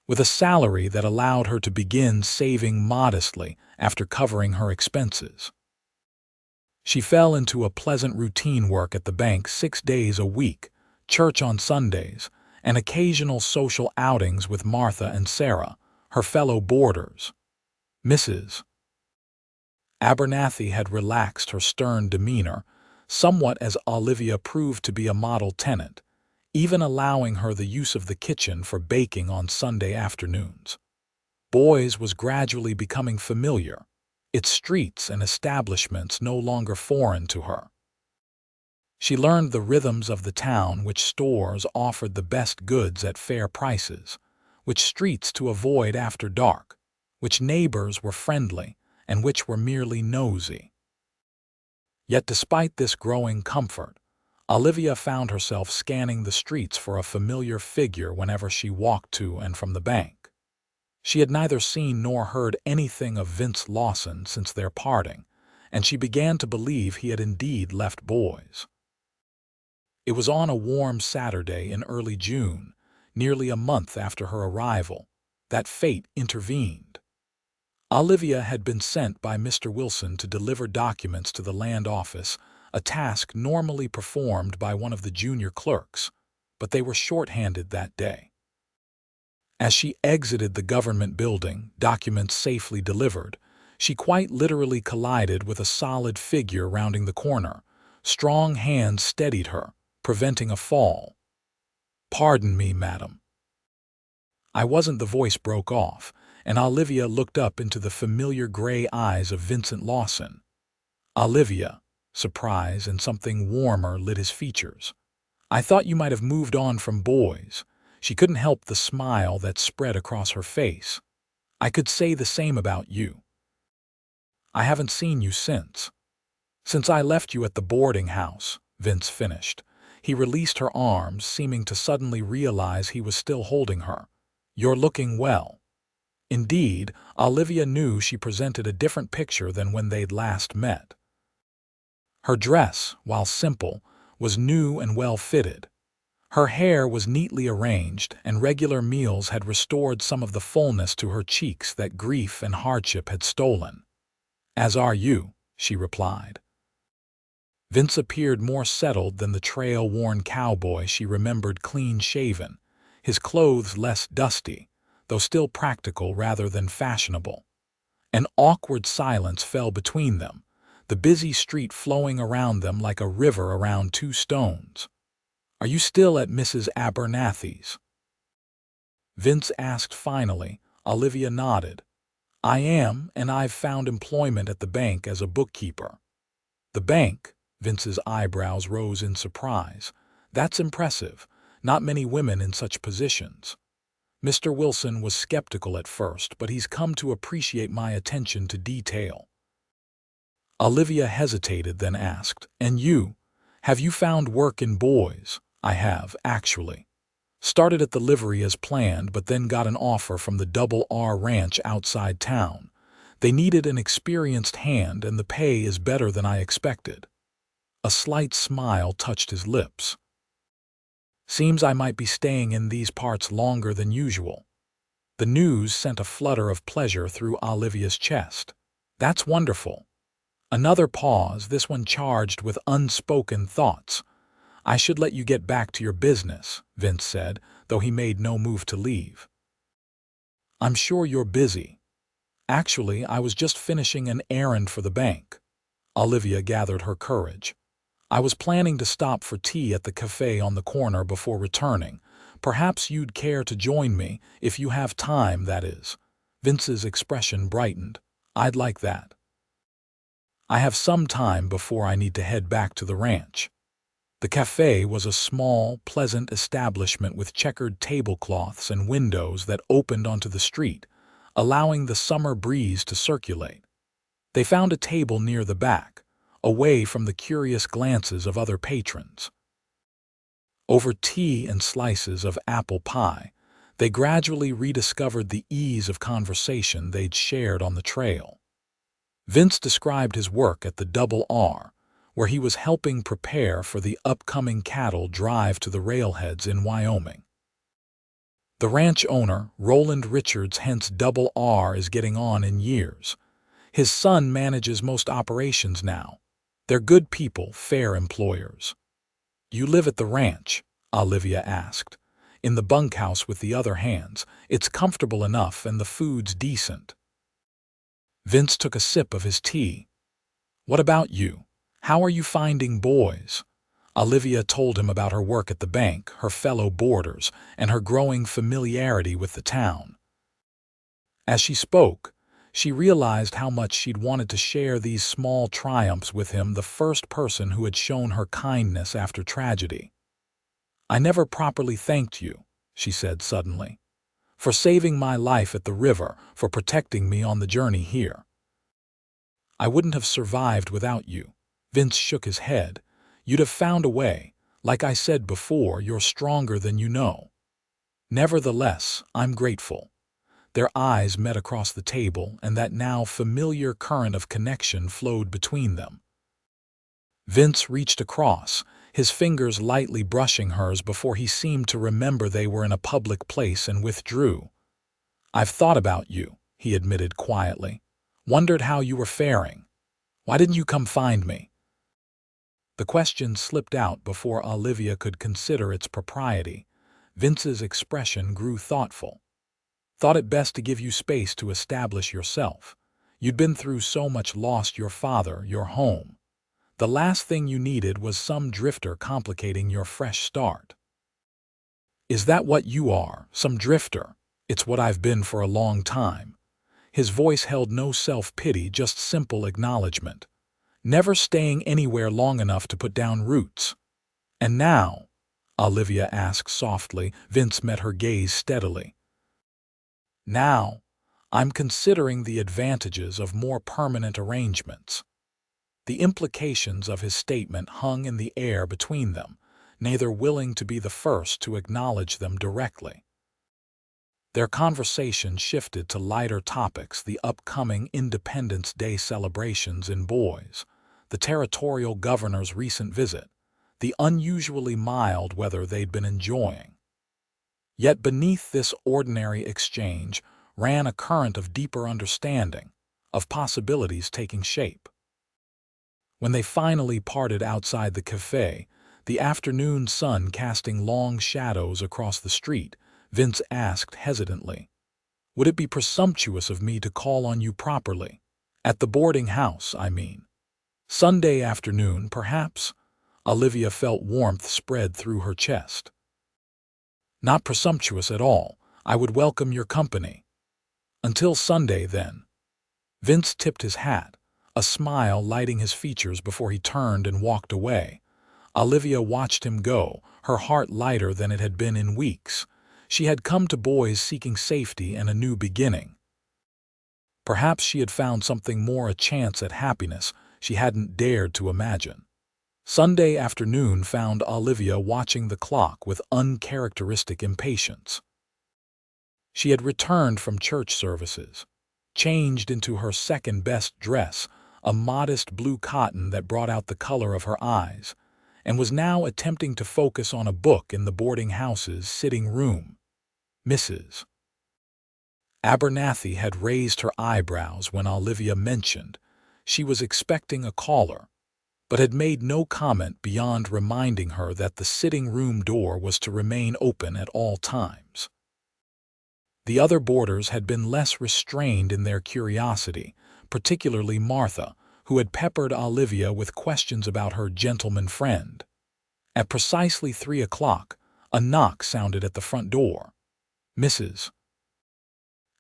with a salary that allowed her to begin saving modestly after covering her expenses. She fell into a pleasant routine: work at the bank 6 days a week, church on Sundays, and occasional social outings with Martha and Sarah, her fellow boarders. Mrs. Abernathy had relaxed her stern demeanor somewhat as Olivia proved to be a model tenant, even allowing her the use of the kitchen for baking on Sunday afternoons. Boys was gradually becoming familiar, its streets and establishments no longer foreign to her. She learned the rhythms of the town, which stores offered the best goods at fair prices, which streets to avoid after dark, which neighbors were friendly, and which were merely nosy. Yet despite this growing comfort, Olivia found herself scanning the streets for a familiar figure whenever she walked to and from the bank. She had neither seen nor heard anything of Vince Lawson since their parting, and she began to believe he had indeed left Boys. It was on a warm Saturday in early June, nearly a month after her arrival, that fate intervened. Olivia had been sent by Mr. Wilson to deliver documents to the land office, a task normally performed by one of the junior clerks, but they were short-handed that day. As she exited the government building, documents safely delivered, she quite literally collided with a solid figure rounding the corner. Strong hands steadied her, preventing a fall. "Pardon me, madam." "I wasn't." The voice broke off, and Olivia looked up into the familiar gray eyes of Vincent Lawson. "Olivia," surprise and something warmer lit his features. "I thought you might have moved on from Boys." She couldn't help the smile that spread across her face. "I could say the same about you. I haven't seen you since I left you at the boarding house," Vince finished. He released her arms, seeming to suddenly realize he was still holding her. "You're looking well." Indeed, Olivia knew she presented a different picture than when they'd last met. Her dress, while simple, was new and well-fitted. Her hair was neatly arranged, and regular meals had restored some of the fullness to her cheeks that grief and hardship had stolen. "As are you," she replied. Vince appeared more settled than the trail-worn cowboy she remembered, clean-shaven, his clothes less dusty, though still practical rather than fashionable. An awkward silence fell between them, the busy street flowing around them like a river around two stones. "Are you still at Mrs. Abernathy's?" Vince asked finally. Olivia nodded. "I am, and I've found employment at the bank as a bookkeeper." "The bank?" Vince's eyebrows rose in surprise. "That's impressive. Not many women in such positions." Mr. Wilson was skeptical at first, but he's come to appreciate my attention to detail. Olivia hesitated, then asked, "And you? Have you found work in Boys?" "I have, actually. Started at the livery as planned, but then got an offer from the Double R Ranch outside town. They needed an experienced hand, and the pay is better than I expected." A slight smile touched his lips. "Seems I might be staying in these parts longer than usual." The news sent a flutter of pleasure through Olivia's chest. "That's wonderful." Another pause, this one charged with unspoken thoughts. "I should let you get back to your business," Vince said, though he made no move to leave. "I'm sure you're busy." "Actually, I was just finishing an errand for the bank." Olivia gathered her courage. "I was planning to stop for tea at the cafe on the corner before returning. Perhaps you'd care to join me, if you have time, that is." Vince's expression brightened. "I'd like that. I have some time before I need to head back to the ranch." The cafe was a small, pleasant establishment with checkered tablecloths and windows that opened onto the street, allowing the summer breeze to circulate. They found a table near the back, away from the curious glances of other patrons. Over tea and slices of apple pie, they gradually rediscovered the ease of conversation they'd shared on the trail. Vince described his work at the Double R, where he was helping prepare for the upcoming cattle drive to the railheads in Wyoming. The ranch owner, Roland Richards, hence Double R, is getting on in years. His son manages most operations now. They're good people, fair employers. You live at the ranch? Olivia asked. In the bunkhouse with the other hands. It's comfortable enough and the food's decent. Vince took a sip of his tea. What about you? How are you finding boys? Olivia told him about her work at the bank, her fellow boarders, and her growing familiarity with the town. As she spoke, she realized how much she'd wanted to share these small triumphs with him, the first person who had shown her kindness after tragedy. I never properly thanked you, she said suddenly, for saving my life at the river, for protecting me on the journey here. I wouldn't have survived without you. Vince shook his head. You'd have found a way. Like I said before, you're stronger than you know. Nevertheless, I'm grateful. Their eyes met across the table, and that now familiar current of connection flowed between them. Vince reached across, his fingers lightly brushing hers before he seemed to remember they were in a public place and withdrew. I've thought about you, he admitted quietly. Wondered how you were faring. Why didn't you come find me? The question slipped out before Olivia could consider its propriety. Vince's expression grew thoughtful. Thought it best to give you space to establish yourself. You'd been through so much, lost your father, your home. The last thing you needed was some drifter complicating your fresh start. Is that what you are, some drifter? It's what I've been for a long time. His voice held no self-pity, just simple acknowledgement. Never staying anywhere long enough to put down roots. And now? Olivia asked softly. Vince met her gaze steadily. Now, I'm considering the advantages of more permanent arrangements. The implications of his statement hung in the air between them, neither willing to be the first to acknowledge them directly. Their conversation shifted to lighter topics: the upcoming Independence Day celebrations in Boise, the territorial governor's recent visit, the unusually mild weather they'd been enjoying. Yet beneath this ordinary exchange ran a current of deeper understanding, of possibilities taking shape. When they finally parted outside the cafe, the afternoon sun casting long shadows across the street, Vince asked hesitantly, "Would it be presumptuous of me to call on you properly? At the boarding house, I mean. Sunday afternoon, perhaps?" Olivia felt warmth spread through her chest. "Not presumptuous at all. I would welcome your company." "Until Sunday, then." Vince tipped his hat, a smile lighting his features before he turned and walked away. Olivia watched him go, her heart lighter than it had been in weeks. She had come to Boise seeking safety and a new beginning. Perhaps she had found something more, a chance at happiness she hadn't dared to imagine. Sunday afternoon found Olivia watching the clock with uncharacteristic impatience. She had returned from church services, changed into her second-best dress, a modest blue cotton that brought out the color of her eyes, and was now attempting to focus on a book in the boarding house's sitting room. Mrs. Abernathy had raised her eyebrows when Olivia mentioned she was expecting a caller, but had made no comment beyond reminding her that the sitting room door was to remain open at all times. The other boarders had been less restrained in their curiosity, particularly Martha, who had peppered Olivia with questions about her gentleman friend. At precisely 3 o'clock, a knock sounded at the front door. Mrs.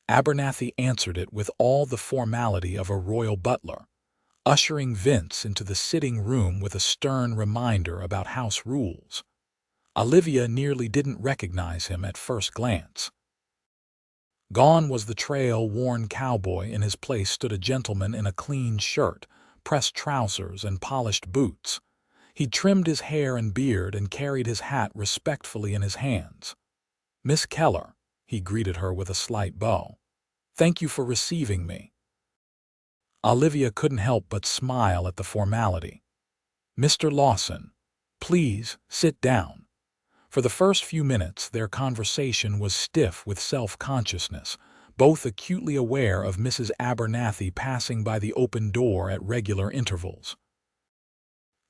Abernathy answered it with all the formality of a royal butler, ushering Vince into the sitting room with a stern reminder about house rules. Olivia nearly didn't recognize him at first glance. Gone was the trail-worn cowboy. In his place stood a gentleman in a clean shirt, pressed trousers, and polished boots. He'd trimmed his hair and beard and carried his hat respectfully in his hands. "Miss Keller," he greeted her with a slight bow. "Thank you for receiving me." Olivia couldn't help but smile at the formality. "Mr. Lawson, please sit down." For the first few minutes their conversation was stiff with self-consciousness, both acutely aware of Mrs. Abernathy passing by the open door at regular intervals.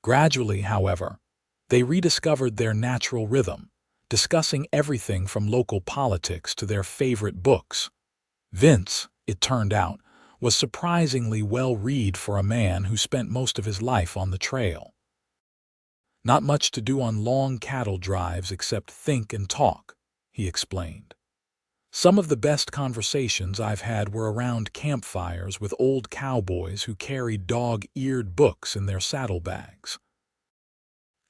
Gradually, however, they rediscovered their natural rhythm, discussing everything from local politics to their favorite books. Vince, it turned out, was surprisingly well-read for a man who spent most of his life on the trail. Not much to do on long cattle drives except think and talk, he explained. Some of the best conversations I've had were around campfires with old cowboys who carried dog-eared books in their saddlebags.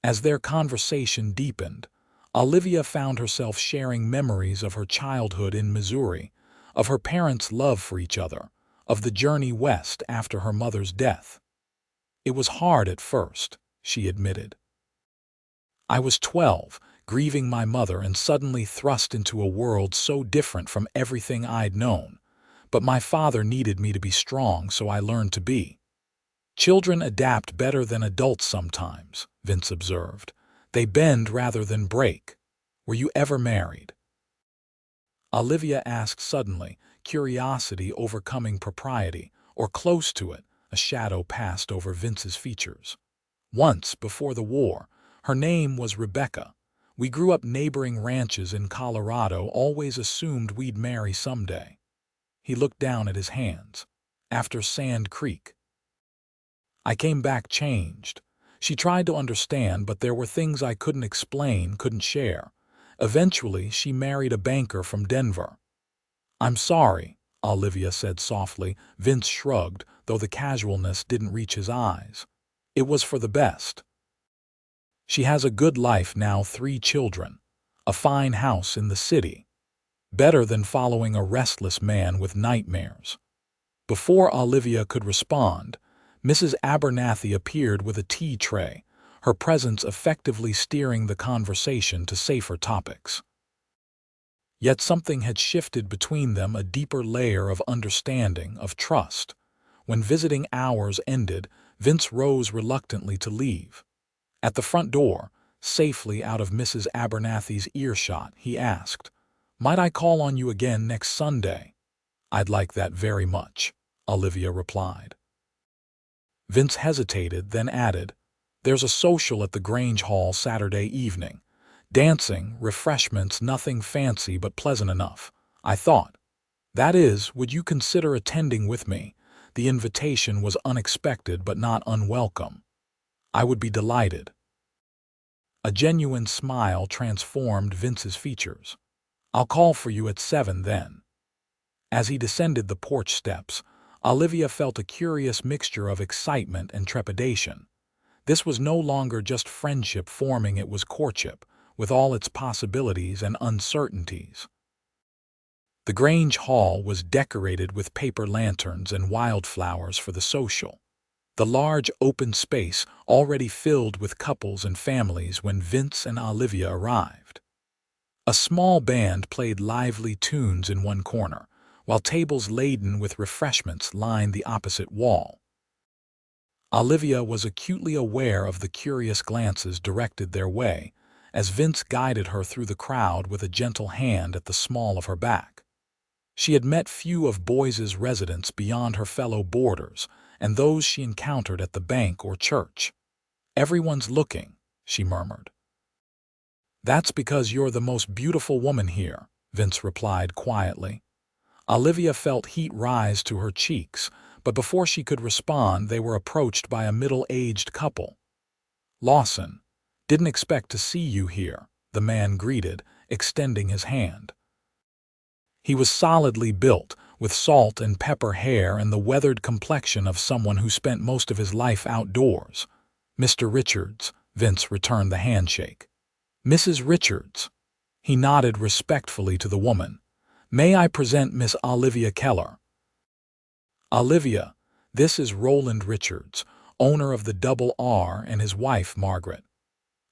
As their conversation deepened, Olivia found herself sharing memories of her childhood in Missouri, of her parents' love for each other, of the journey west after her mother's death. It was hard at first, she admitted. I was 12, grieving my mother and suddenly thrust into a world so different from everything I'd known. But my father needed me to be strong, so I learned to be. Children adapt better than adults sometimes, Vince observed. They bend rather than break. Were you ever married? Olivia asked suddenly, curiosity overcoming propriety, or close to it. A shadow passed over Vince's features. Once, before the war, her name was Rebecca. We grew up neighboring ranches in Colorado, always assumed we'd marry someday. He looked down at his hands. After Sand Creek. I came back changed. She tried to understand, but there were things I couldn't explain, couldn't share. Eventually, she married a banker from Denver. I'm sorry, Olivia said softly. Vince shrugged, though the casualness didn't reach his eyes. It was for the best. She has a good life now, 3 children, a fine house in the city. Better than following a restless man with nightmares. Before Olivia could respond, Mrs. Abernathy appeared with a tea tray, her presence effectively steering the conversation to safer topics. Yet something had shifted between them, a deeper layer of understanding, of trust. When visiting hours ended, Vince rose reluctantly to leave. At the front door, safely out of Mrs. Abernathy's earshot, he asked, "Might I call on you again next Sunday?" "I'd like that very much," Olivia replied. Vince hesitated, then added, "There's a social at the Grange Hall Saturday evening. Dancing, refreshments, nothing fancy but pleasant enough, I thought. That is, would you consider attending with me?" The invitation was unexpected but not unwelcome. "I would be delighted." A genuine smile transformed Vince's features. "I'll call for you at 7 then." As he descended the porch steps, Olivia felt a curious mixture of excitement and trepidation. This was no longer just friendship forming, it was courtship, with all its possibilities and uncertainties. The Grange Hall was decorated with paper lanterns and wildflowers for the social. The large open space already filled with couples and families when Vince and Olivia arrived. A small band played lively tunes in one corner, while tables laden with refreshments lined the opposite wall. Olivia was acutely aware of the curious glances directed their way, as Vince guided her through the crowd with a gentle hand at the small of her back. She had met few of Boyce's residents beyond her fellow boarders, and those she encountered at the bank or church. "Everyone's looking," she murmured. "That's because you're the most beautiful woman here," Vince replied quietly. Olivia felt heat rise to her cheeks, but before she could respond, they were approached by a middle-aged couple. "Lawson, didn't expect to see you here," the man greeted, extending his hand. He was solidly built, with salt and pepper hair and the weathered complexion of someone who spent most of his life outdoors. "Mr. Richards," Vince returned the handshake. "Mrs. Richards." He nodded respectfully to the woman. "May I present Miss Olivia Keller?" "Olivia, this is Roland Richards, owner of the Double R, and his wife, Margaret."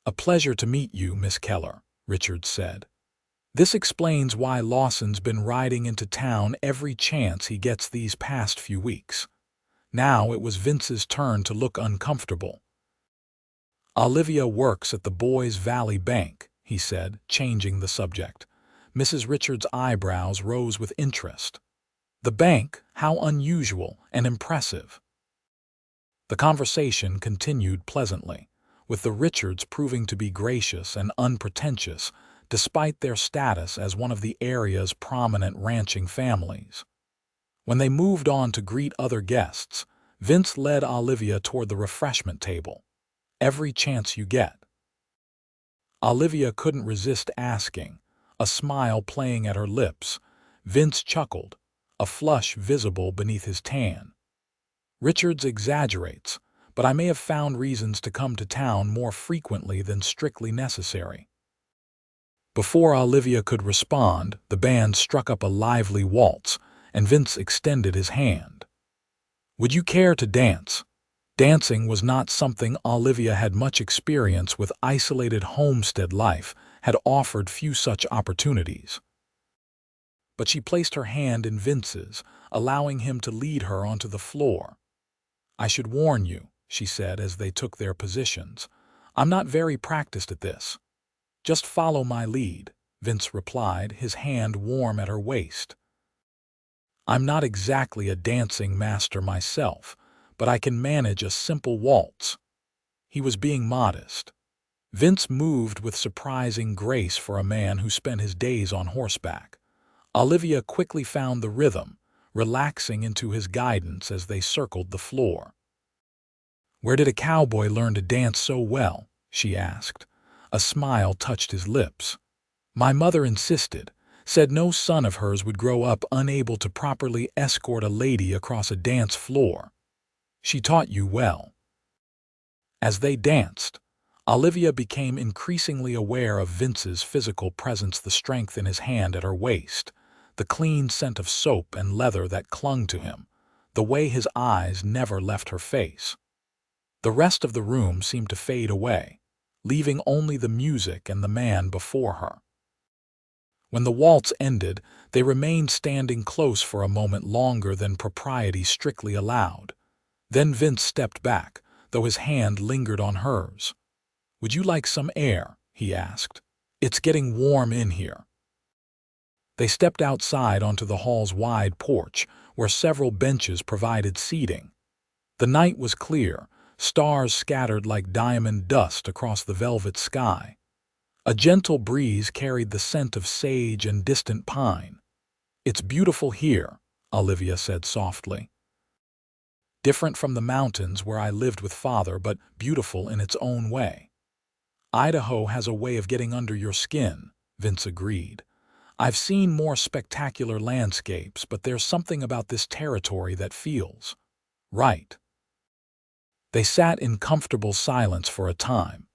"A pleasure to meet you, Miss Keller," Richards said. This explains why Lawson's been riding into town every chance he gets these past few weeks. Now it was Vince's turn to look uncomfortable. "Olivia works at the Boys Valley Bank," he said, changing the subject. Mrs. Richards' eyebrows rose with interest. "The bank? How unusual and impressive." The conversation continued pleasantly. with the Richards proving to be gracious and unpretentious, despite their status as one of the area's prominent ranching families. When they moved on to greet other guests, Vince led Olivia toward the refreshment table. "Every chance you get." Olivia couldn't resist asking, a smile playing at her lips. Vince chuckled, a flush visible beneath his tan. "Richards exaggerates, but I may have found reasons to come to town more frequently than strictly necessary." Before Olivia could respond, the band struck up a lively waltz, and Vince extended his hand. "Would you care to dance?" Dancing was not something Olivia had much experience with. Isolated homestead life had offered few such opportunities. But she placed her hand in Vince's, allowing him to lead her onto the floor. "I should warn you," she said as they took their positions. "I'm not very practiced at this." "Just follow my lead," Vince replied, his hand warm at her waist. "I'm not exactly a dancing master myself, but I can manage a simple waltz." He was being modest. Vince moved with surprising grace for a man who spent his days on horseback. Olivia quickly found the rhythm, relaxing into his guidance as they circled the floor. "Where did a cowboy learn to dance so well?" she asked. A smile touched his lips. "My mother insisted, said no son of hers would grow up unable to properly escort a lady across a dance floor. She taught you well." As they danced, Olivia became increasingly aware of Vince's physical presence, the strength in his hand at her waist, the clean scent of soap and leather that clung to him, the way his eyes never left her face. The rest of the room seemed to fade away, leaving only the music and the man before her. When the waltz ended, they remained standing close for a moment longer than propriety strictly allowed. Then Vince stepped back, though his hand lingered on hers. "Would you like some air?" he asked. "It's getting warm in here." They stepped outside onto the hall's wide porch, where several benches provided seating. The night was clear, stars scattered like diamond dust across the velvet sky. A gentle breeze carried the scent of sage and distant pine. "It's beautiful here," Olivia said softly. "Different from the mountains where I lived with Father, but beautiful in its own way." "Idaho has a way of getting under your skin," Vince agreed. "I've seen more spectacular landscapes, but there's something about this territory that feels right." They sat in comfortable silence for a time,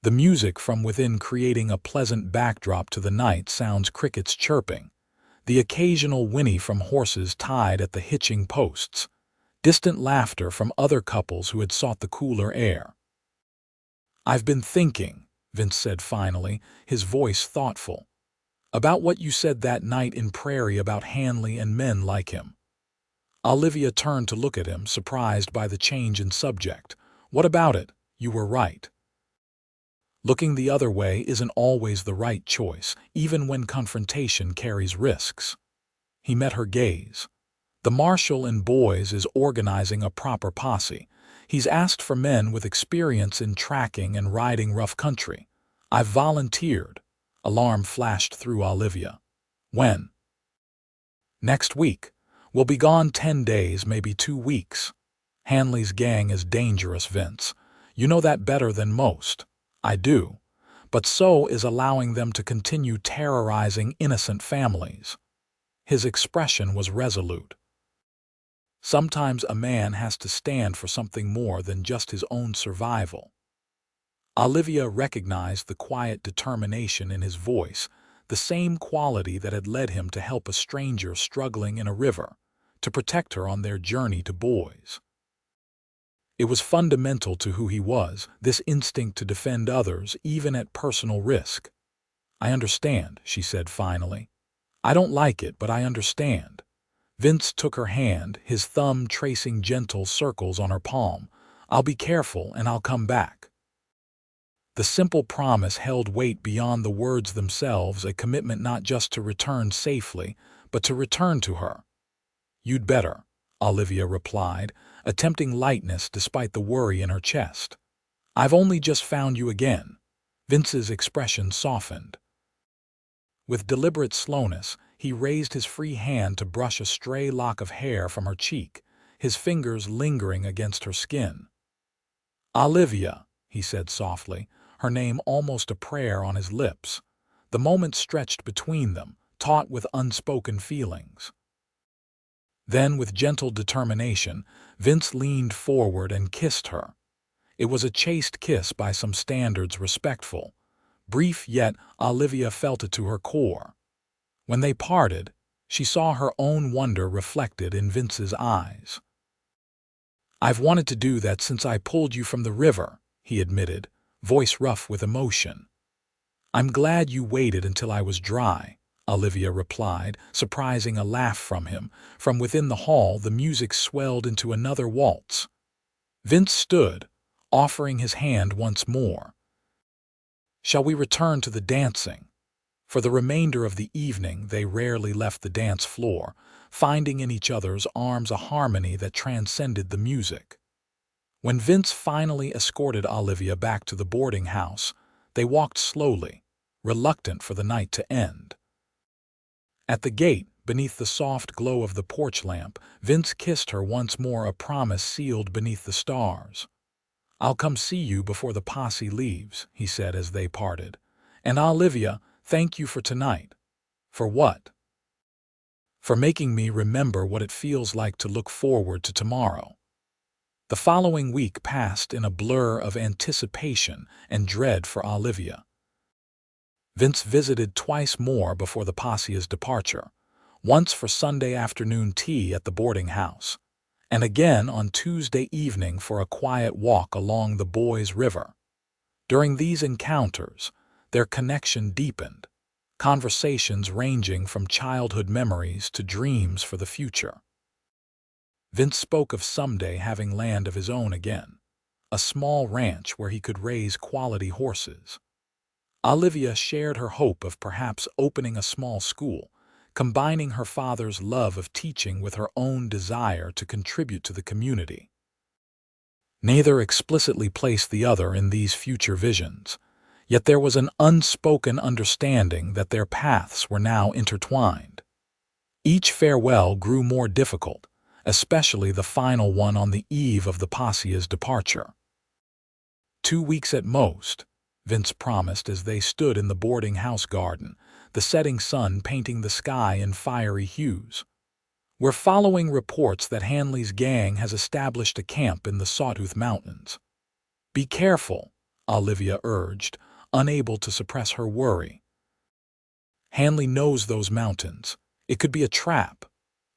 the music from within creating a pleasant backdrop to the night sounds, crickets chirping, the occasional whinny from horses tied at the hitching posts, distant laughter from other couples who had sought the cooler air. "I've been thinking," Vince said finally, his voice thoughtful, "about what you said that night in Prairie about Hanley and men like him." Olivia turned to look at him, surprised by the change in subject. "What about it?" "You were right. Looking the other way isn't always the right choice, even when confrontation carries risks." He met her gaze. "The marshal in Boys is organizing a proper posse. He's asked for men with experience in tracking and riding rough country. I've volunteered." Alarm flashed through Olivia. "When?" "Next week. We'll be gone 10 days, maybe 2 weeks. Hanley's gang is dangerous, Vince. You know that better than most." "I do. But so is allowing them to continue terrorizing innocent families." His expression was resolute. "Sometimes a man has to stand for something more than just his own survival." Olivia recognized the quiet determination in his voice, the same quality that had led him to help a stranger struggling in a river, to protect her on their journey to Boys. It was fundamental to who he was, this instinct to defend others, even at personal risk. "I understand," she said finally. "I don't like it, but I understand." Vince took her hand, his thumb tracing gentle circles on her palm. "I'll be careful and I'll come back." The simple promise held weight beyond the words themselves, a commitment not just to return safely, but to return to her. "You'd better," Olivia replied, attempting lightness despite the worry in her chest. "I've only just found you again." Vince's expression softened. With deliberate slowness, he raised his free hand to brush a stray lock of hair from her cheek, his fingers lingering against her skin. "Olivia," he said softly, her name almost a prayer on his lips. The moment stretched between them, taut with unspoken feelings. Then, with gentle determination, Vince leaned forward and kissed her. It was a chaste kiss by some standards respectful. Brief, yet Olivia felt it to her core. When they parted, she saw her own wonder reflected in Vince's eyes. "I've wanted to do that since I pulled you from the river," he admitted, voice rough with emotion. "I'm glad you waited until I was dry," Olivia replied, surprising a laugh from him. From within the hall, the music swelled into another waltz. Vince stood, offering his hand once more. "Shall we return to the dancing?" For the remainder of the evening, they rarely left the dance floor, finding in each other's arms a harmony that transcended the music. When Vince finally escorted Olivia back to the boarding house, they walked slowly, reluctant for the night to end. At the gate, beneath the soft glow of the porch lamp, Vince kissed her once more, a promise sealed beneath the stars. "I'll come see you before the posse leaves," he said as they parted. "And Olivia, thank you for tonight." "For what?" "For making me remember what it feels like to look forward to tomorrow." The following week passed in a blur of anticipation and dread for Olivia. Vince visited twice more before the posse's departure, once for Sunday afternoon tea at the boarding house, and again on Tuesday evening for a quiet walk along the Boys River. During these encounters, their connection deepened, conversations ranging from childhood memories to dreams for the future. Vince spoke of someday having land of his own again, a small ranch where he could raise quality horses. Olivia shared her hope of perhaps opening a small school, combining her father's love of teaching with her own desire to contribute to the community. Neither explicitly placed the other in these future visions, yet there was an unspoken understanding that their paths were now intertwined. Each farewell grew more difficult, especially the final one on the eve of the posse's departure. 2 weeks at most, Vince promised as they stood in the boarding house garden, the setting sun painting the sky in fiery hues. "We're following reports that Hanley's gang has established a camp in the Sawtooth Mountains." "Be careful," Olivia urged, unable to suppress her worry. "Hanley knows those mountains. It could be a trap.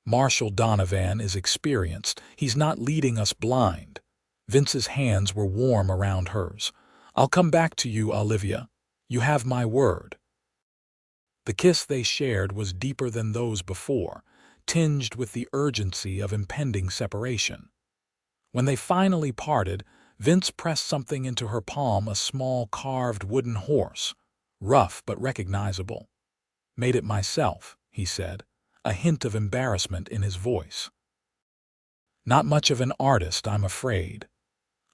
Marshal Donovan is experienced. He's not leading us blind." Vince's hands were warm around hers. "I'll come back to you, Olivia. You have my word." The kiss they shared was deeper than those before, tinged with the urgency of impending separation. When they finally parted, Vince pressed something into her palm, a small carved wooden horse, rough but recognizable. "Made it myself," he said, a hint of embarrassment in his voice. "Not much of an artist, I'm afraid."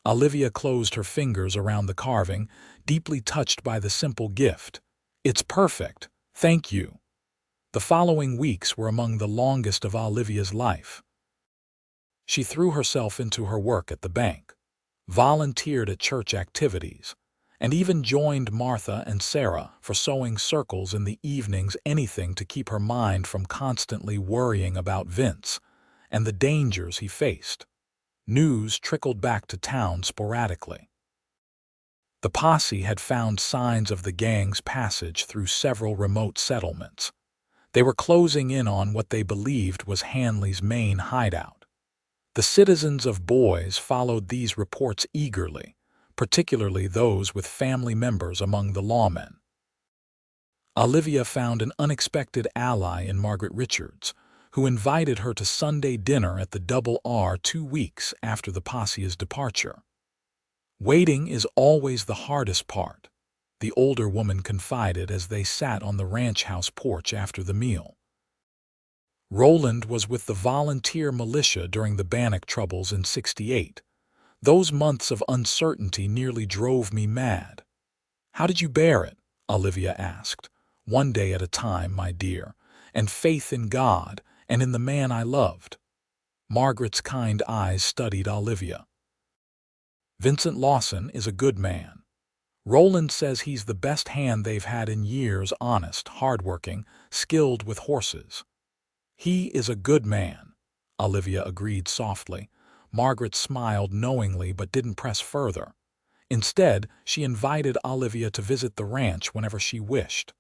Olivia closed her fingers around the carving, deeply touched by the simple gift. "It's perfect, thank you." The following weeks were among the longest of Olivia's life. She threw herself into her work at the bank, volunteered at church activities, and even joined Martha and Sarah for sewing circles in the evenings, anything to keep her mind from constantly worrying about Vince and the dangers he faced. News trickled back to town sporadically. The posse had found signs of the gang's passage through several remote settlements. They were closing in on what they believed was Hanley's main hideout. The citizens of Boys followed these reports eagerly, particularly those with family members among the lawmen. Olivia found an unexpected ally in Margaret Richards, who invited her to Sunday dinner at the Double R 2 weeks after the posse's departure. "Waiting is always the hardest part," the older woman confided as they sat on the ranch house porch after the meal. "Roland was with the volunteer militia during the Bannock troubles in '68. Those months of uncertainty nearly drove me mad. How did you bear it? Olivia asked. One day at a time, my dear, and faith in God and in the man I loved. Margaret's kind eyes studied Olivia. Vincent Lawson is a good man. Roland says he's the best hand they've had in years, honest, hardworking, skilled with horses. He is a good man, Olivia agreed softly. Margaret smiled knowingly but didn't press further. Instead, she invited Olivia to visit the ranch whenever she wished.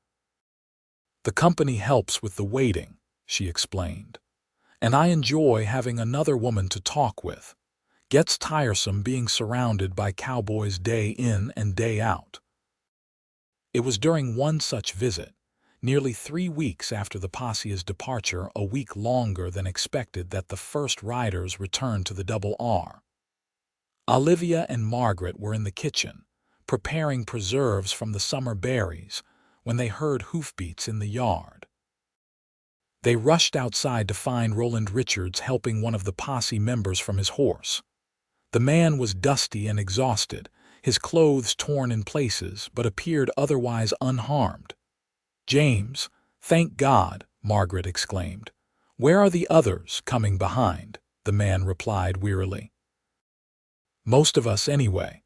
The company helps with the waiting, she explained. And I enjoy having another woman to talk with. Gets tiresome being surrounded by cowboys day in and day out. It was during one such visit, nearly 3 weeks after the posse's departure, a week longer than expected, that the first riders returned to the Double R. Olivia and Margaret were in the kitchen, preparing preserves from the summer berries, when they heard hoofbeats in the yard. They rushed outside to find Roland Richards helping one of the posse members from his horse. The man was dusty and exhausted, his clothes torn in places, but appeared otherwise unharmed. "James, thank God," Margaret exclaimed. "Where are the others coming behind?" the man replied wearily. "Most of us, anyway."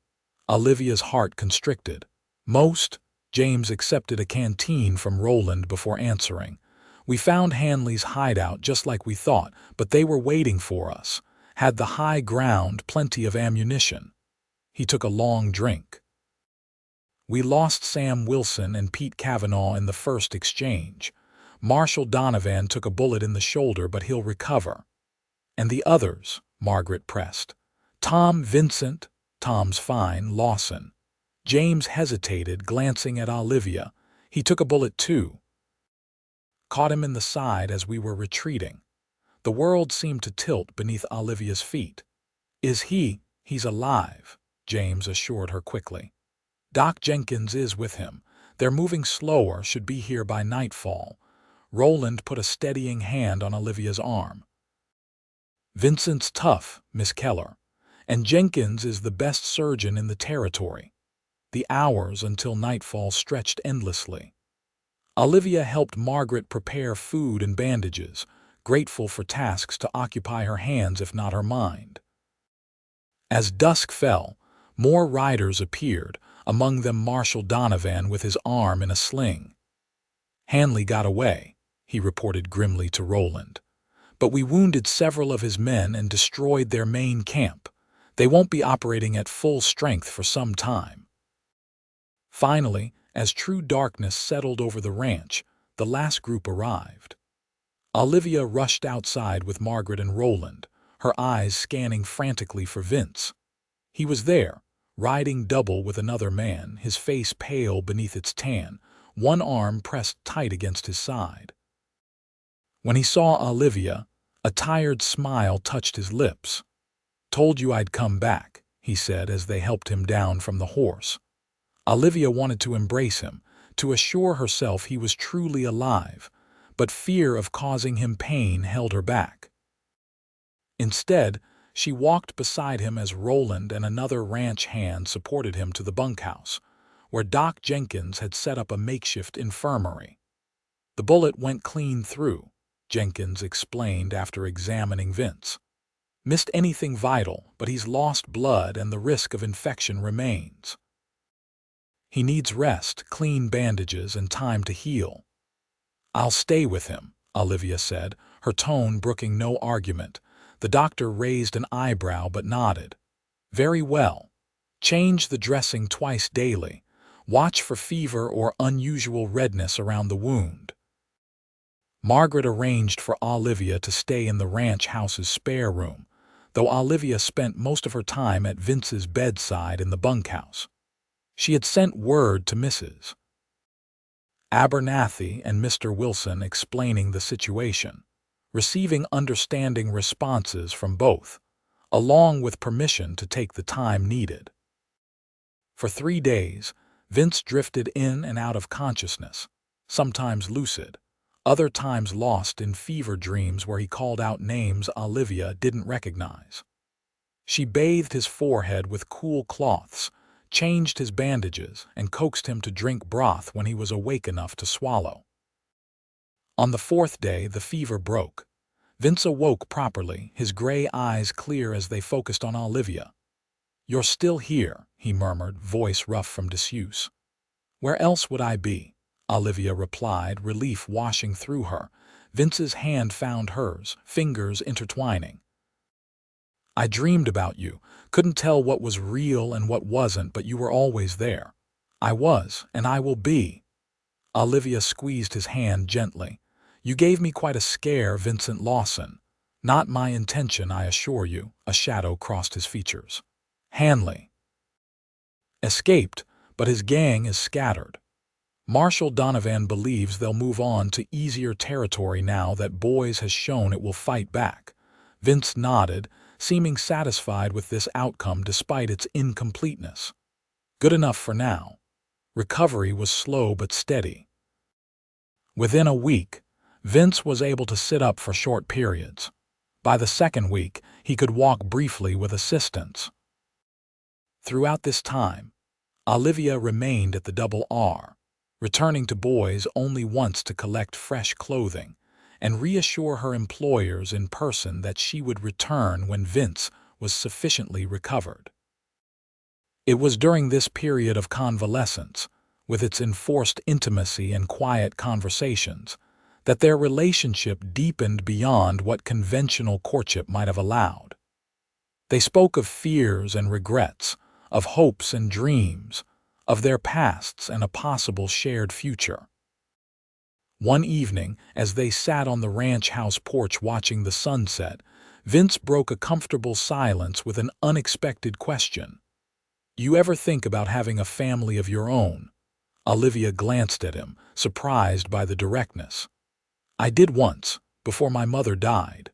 Olivia's heart constricted. "Most?" James accepted a canteen from Roland before answering. "We found Hanley's hideout just like we thought, but they were waiting for us. Had the high ground, plenty of ammunition." He took a long drink. "We lost Sam Wilson and Pete Cavanaugh in the first exchange. Marshal Donovan took a bullet in the shoulder, but he'll recover." "And the others?" Margaret pressed. "Tom, Vincent." "Tom's fine. Lawson." James hesitated, glancing at Olivia. "He took a bullet too. Caught him in the side as we were retreating." The world seemed to tilt beneath Olivia's feet. "Is he?" "He's alive," James assured her quickly. "Doc Jenkins is with him. They're moving slower, should be here by nightfall." Roland put a steadying hand on Olivia's arm. "Vincent's tough, Miss Keller, and Jenkins is the best surgeon in the territory." The hours until nightfall stretched endlessly. Olivia helped Margaret prepare food and bandages, grateful for tasks to occupy her hands if not her mind. As dusk fell, more riders appeared, among them Marshal Donovan with his arm in a sling. "Hanley got away," he reported grimly to Roland. "But we wounded several of his men and destroyed their main camp. They won't be operating at full strength for some time." Finally, as true darkness settled over the ranch, the last group arrived. Olivia rushed outside with Margaret and Roland, her eyes scanning frantically for Vince. He was there, riding double with another man, his face pale beneath its tan, one arm pressed tight against his side. When he saw Olivia, a tired smile touched his lips. "Told you I'd come back," he said as they helped him down from the horse. Olivia wanted to embrace him, to assure herself he was truly alive, but fear of causing him pain held her back. Instead, she walked beside him as Roland and another ranch hand supported him to the bunkhouse, where Doc Jenkins had set up a makeshift infirmary. "The bullet went clean through," Jenkins explained after examining Vince. "Missed anything vital, but he's lost blood and the risk of infection remains. He needs rest, clean bandages, and time to heal." "I'll stay with him," Olivia said, her tone brooking no argument. The doctor raised an eyebrow but nodded. "Very well. Change the dressing twice daily. Watch for fever or unusual redness around the wound." Margaret arranged for Olivia to stay in the ranch house's spare room, though Olivia spent most of her time at Vince's bedside in the bunkhouse. She had sent word to Mrs. Abernathy and Mr. Wilson explaining the situation, receiving understanding responses from both, along with permission to take the time needed. For 3 days, Vince drifted in and out of consciousness, sometimes lucid, other times lost in fever dreams where he called out names Olivia didn't recognize. She bathed his forehead with cool cloths, changed his bandages, and coaxed him to drink broth when he was awake enough to swallow. On the fourth day, the fever broke. Vince awoke properly, his gray eyes clear as they focused on Olivia. "You're still here," he murmured, voice rough from disuse. "Where else would I be?" Olivia replied, relief washing through her. Vince's hand found hers, fingers intertwining. "I dreamed about you, couldn't tell what was real and what wasn't, but you were always there. I was, and I will be." Olivia squeezed his hand gently. "You gave me quite a scare, Vincent Lawson. Not my intention, I assure you." A shadow crossed his features. "Hanley escaped, but his gang is scattered. Marshal Donovan believes they'll move on to easier territory now that Boys has shown it will fight back." Vince nodded, seeming satisfied with this outcome despite its incompleteness. "Good enough for now." Recovery was slow but steady. Within a week, Vince was able to sit up for short periods. By the second week, he could walk briefly with assistance. Throughout this time, Olivia remained at the Double R, returning to Boys only once to collect fresh clothing and reassure her employers in person that she would return when Vince was sufficiently recovered. It was during this period of convalescence, with its enforced intimacy and quiet conversations, that their relationship deepened beyond what conventional courtship might have allowed. They spoke of fears and regrets, of hopes and dreams, of their pasts and a possible shared future. One evening, as they sat on the ranch house porch watching the sunset, Vince broke a comfortable silence with an unexpected question. "You ever think about having a family of your own?" Olivia glanced at him, surprised by the directness. "I did once, before my mother died.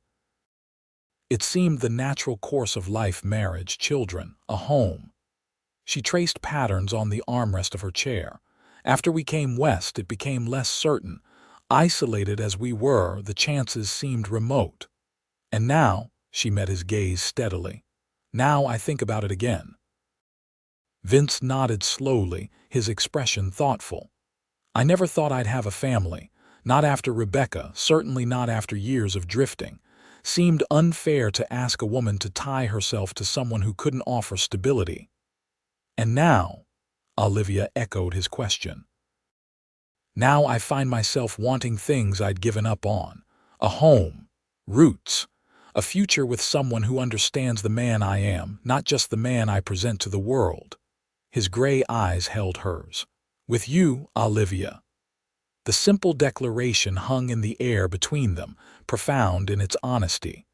It seemed the natural course of life: marriage, children, a home." She traced patterns on the armrest of her chair. "After we came west, it became less certain. Isolated as we were, the chances seemed remote. And now," she met his gaze steadily, "now I think about it again." Vince nodded slowly, his expression thoughtful. "I never thought I'd have a family. Not after Rebecca, certainly not after years of drifting. Seemed unfair to ask a woman to tie herself to someone who couldn't offer stability." "And now?" Olivia echoed his question. "Now I find myself wanting things I'd given up on. A home, roots, a future with someone who understands the man I am, not just the man I present to the world." His gray eyes held hers. "With you, Olivia." The simple declaration hung in the air between them, profound in its honesty.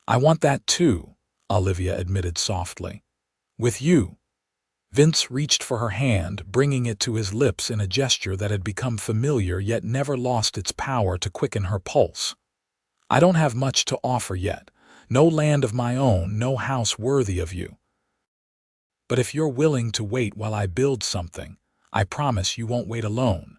"I want that too," Olivia admitted softly. "With you." Vince reached for her hand, bringing it to his lips in a gesture that had become familiar yet never lost its power to quicken her pulse. "I don't have much to offer yet. No land of my own, no house worthy of you. But if you're willing to wait while I build something, I promise you won't wait alone."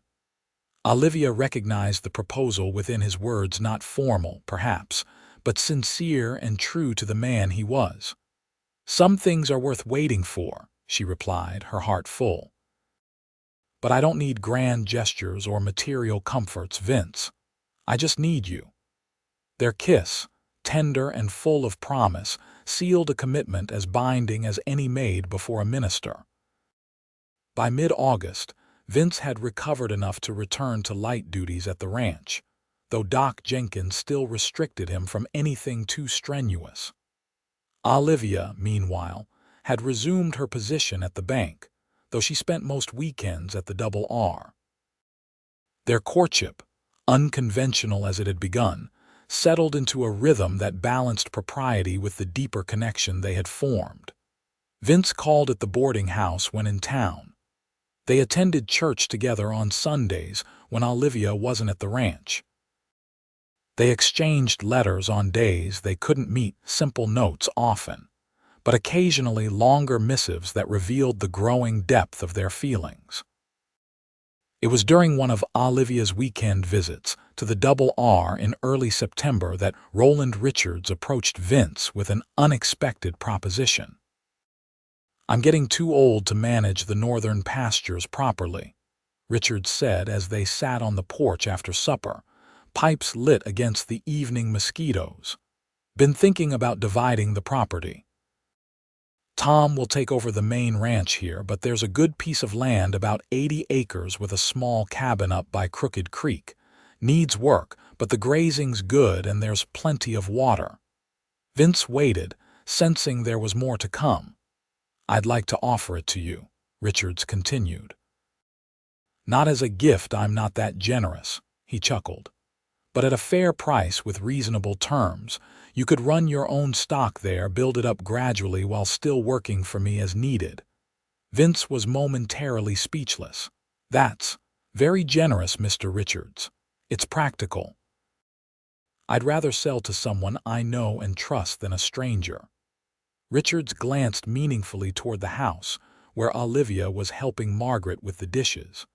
Olivia recognized the proposal within his words, not formal, perhaps, but sincere and true to the man he was. "Some things are worth waiting for," she replied, her heart full. "But I don't need grand gestures or material comforts, Vince. I just need you." Their kiss, tender and full of promise, sealed a commitment as binding as any made before a minister. By mid-August, Vince had recovered enough to return to light duties at the ranch, though Doc Jenkins still restricted him from anything too strenuous. Olivia, meanwhile, had resumed her position at the bank, though she spent most weekends at the Double R. Their courtship, unconventional as it had begun, settled into a rhythm that balanced propriety with the deeper connection they had formed. Vince called at the boarding house when in town. They attended church together on Sundays when Olivia wasn't at the ranch. They exchanged letters on days they couldn't meet, simple notes often, but occasionally longer missives that revealed the growing depth of their feelings. It was during one of Olivia's weekend visits, to the double R in early September that Roland Richards approached Vince with an unexpected proposition. "I'm getting too old to manage the northern pastures properly," Richards said as they sat on the porch after supper, pipes lit against the evening mosquitoes. "Been thinking about dividing the property. Tom will take over the main ranch here, but there's a good piece of land, about 80 acres, with a small cabin up by Crooked Creek. Needs work, but the grazing's good and there's plenty of water." Vince waited, sensing there was more to come. "I'd like to offer it to you," Richards continued. "Not as a gift, I'm not that generous," he chuckled. "But at a fair price with reasonable terms. You could run your own stock there, build it up gradually while still working for me as needed." Vince was momentarily speechless. "That's very generous, Mr. Richards. It's practical. I'd rather sell to someone I know and trust than a stranger." Richards glanced meaningfully toward the house, where Olivia was helping Margaret with the dishes.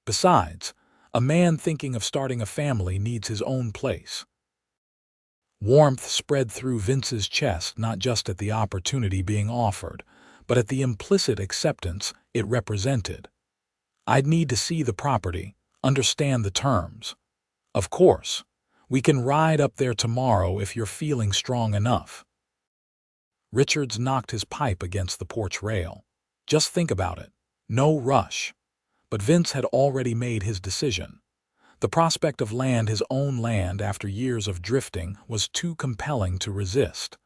"Besides, a man thinking of starting a family needs his own place." Warmth spread through Vince's chest, not just at the opportunity being offered, but at the implicit acceptance it represented. "I'd need to see the property, understand the terms. Of course, we can ride up there tomorrow if you're feeling strong enough." Richards knocked his pipe against the porch rail. "Just think about it. No rush." But Vince had already made his decision. The prospect of his own land after years of drifting, was too compelling to resist.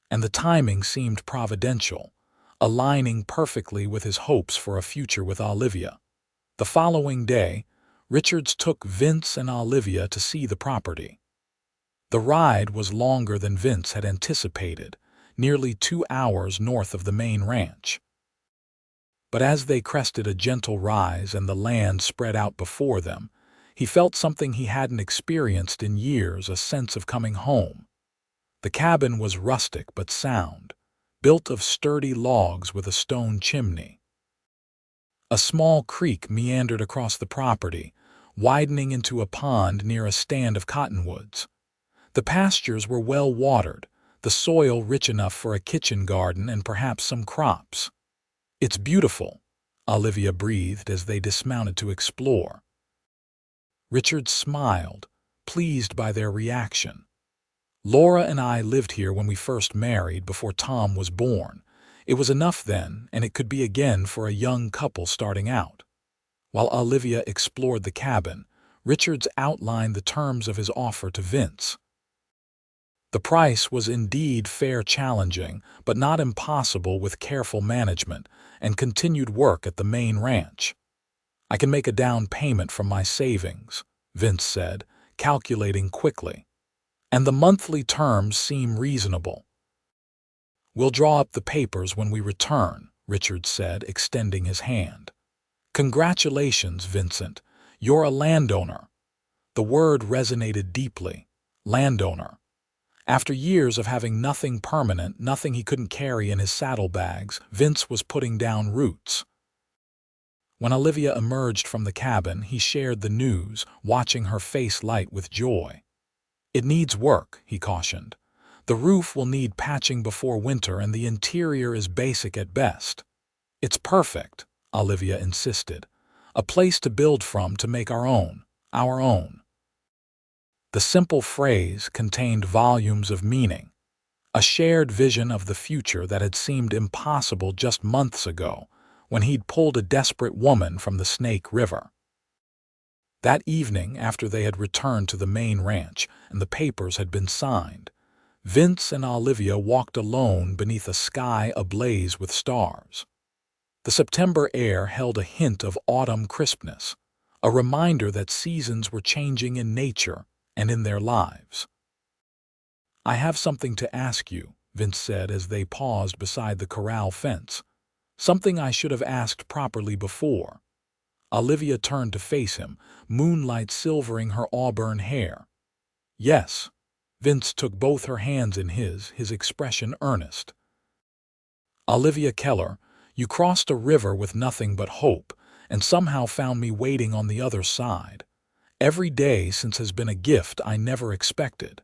And the timing seemed providential, aligning perfectly with his hopes for a future with Olivia. The following day, Richards took Vince and Olivia to see the property. The ride was longer than Vince had anticipated, nearly 2 hours north of the main ranch. But as they crested a gentle rise and the land spread out before them, he felt something he hadn't experienced in years, a sense of coming home. The cabin was rustic but sound, built of sturdy logs with a stone chimney. A small creek meandered across the property, widening into a pond near a stand of cottonwoods. The pastures were well watered, the soil rich enough for a kitchen garden and perhaps some crops. "It's beautiful," Olivia breathed as they dismounted to explore. Richard smiled, pleased by their reaction. "Laura and I lived here when we first married, before Tom was born. It was enough then, and it could be again for a young couple starting out." While Olivia explored the cabin, Richards outlined the terms of his offer to Vince. The price was indeed fair, challenging, but not impossible with careful management and continued work at the main ranch. "I can make a down payment from my savings," Vince said, calculating quickly. "And the monthly terms seem reasonable." "We'll draw up the papers when we return," Richard said, extending his hand. "Congratulations, Vincent. You're a landowner." The word resonated deeply. Landowner. After years of having nothing permanent, nothing he couldn't carry in his saddlebags, Vince was putting down roots. When Olivia emerged from the cabin, he shared the news, watching her face light with joy. "It needs work," he cautioned. "The roof will need patching before winter and the interior is basic at best." "It's perfect," Olivia insisted. "A place to build from, to make our own, our own." The simple phrase contained volumes of meaning, a shared vision of the future that had seemed impossible just months ago, when he'd pulled a desperate woman from the Snake River. That evening, after they had returned to the main ranch and the papers had been signed, Vince and Olivia walked alone beneath a sky ablaze with stars. The September air held a hint of autumn crispness, a reminder that seasons were changing in nature and in their lives. "I have something to ask you," Vince said as they paused beside the corral fence. "Something I should have asked properly before." Olivia turned to face him, moonlight silvering her auburn hair. "Yes." Vince took both her hands in his expression earnest. "Olivia Keller, you crossed a river with nothing but hope, and somehow found me waiting on the other side. Every day since has been a gift I never expected."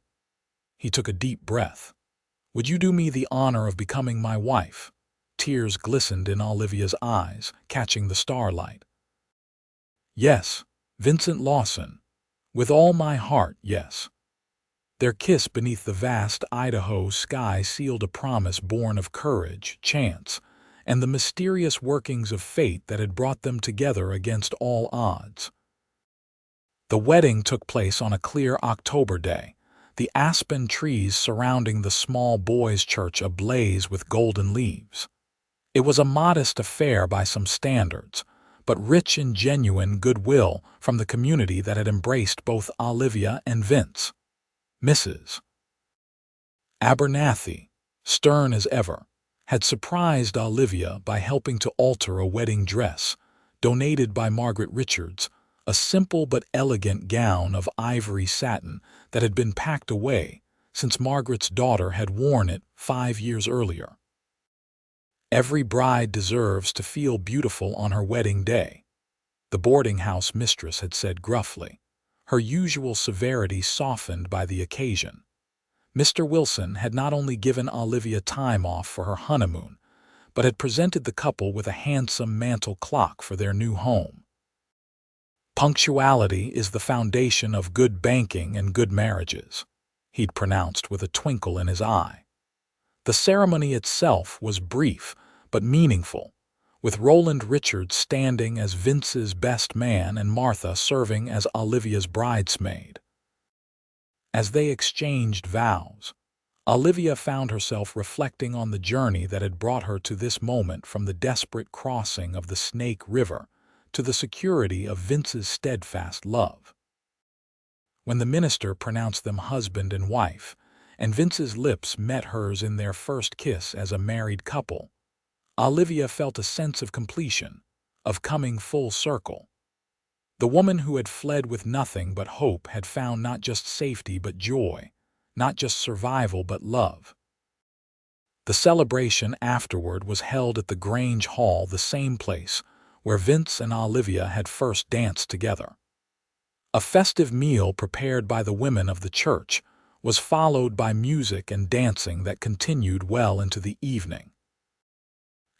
He took a deep breath. "Would you do me the honor of becoming my wife?" Tears glistened in Olivia's eyes, catching the starlight. "Yes, Vincent Lawson. With all my heart, yes." Their kiss beneath the vast Idaho sky sealed a promise born of courage, chance, and the mysterious workings of fate that had brought them together against all odds. The wedding took place on a clear October day, the aspen trees surrounding the small boys' church ablaze with golden leaves. It was a modest affair by some standards, but rich in genuine goodwill from the community that had embraced both Olivia and Vince. Mrs. Abernathy, stern as ever, had surprised Olivia by helping to alter a wedding dress, donated by Margaret Richards, a simple but elegant gown of ivory satin that had been packed away since Margaret's daughter had worn it 5 years earlier. "Every bride deserves to feel beautiful on her wedding day," the boarding house mistress had said gruffly, her usual severity softened by the occasion. Mr. Wilson had not only given Olivia time off for her honeymoon, but had presented the couple with a handsome mantel clock for their new home. "Punctuality is the foundation of good banking and good marriages," he'd pronounced with a twinkle in his eye. The ceremony itself was brief but meaningful, with Roland Richards standing as Vince's best man and Martha serving as Olivia's bridesmaid. As they exchanged vows, Olivia found herself reflecting on the journey that had brought her to this moment, from the desperate crossing of the Snake River to the security of Vince's steadfast love. When the minister pronounced them husband and wife, and Vince's lips met hers in their first kiss as a married couple, Olivia felt a sense of completion, of coming full circle. The woman who had fled with nothing but hope had found not just safety but joy, not just survival but love. The celebration afterward was held at the Grange Hall, the same place where Vince and Olivia had first danced together. A festive meal prepared by the women of the church was followed by music and dancing that continued well into the evening.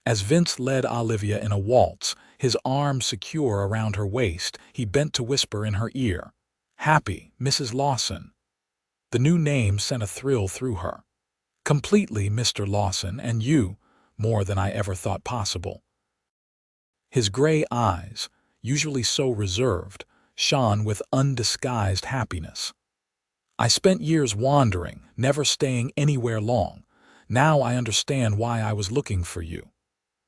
As Vince led Olivia in a waltz, his arm secure around her waist, he bent to whisper in her ear, "Happy, Mrs. Lawson." The new name sent a thrill through her. "Completely, Mr. Lawson, and you, more than I ever thought possible." His gray eyes, usually so reserved, shone with undisguised happiness. "I spent years wandering, never staying anywhere long. Now I understand why I was looking for you."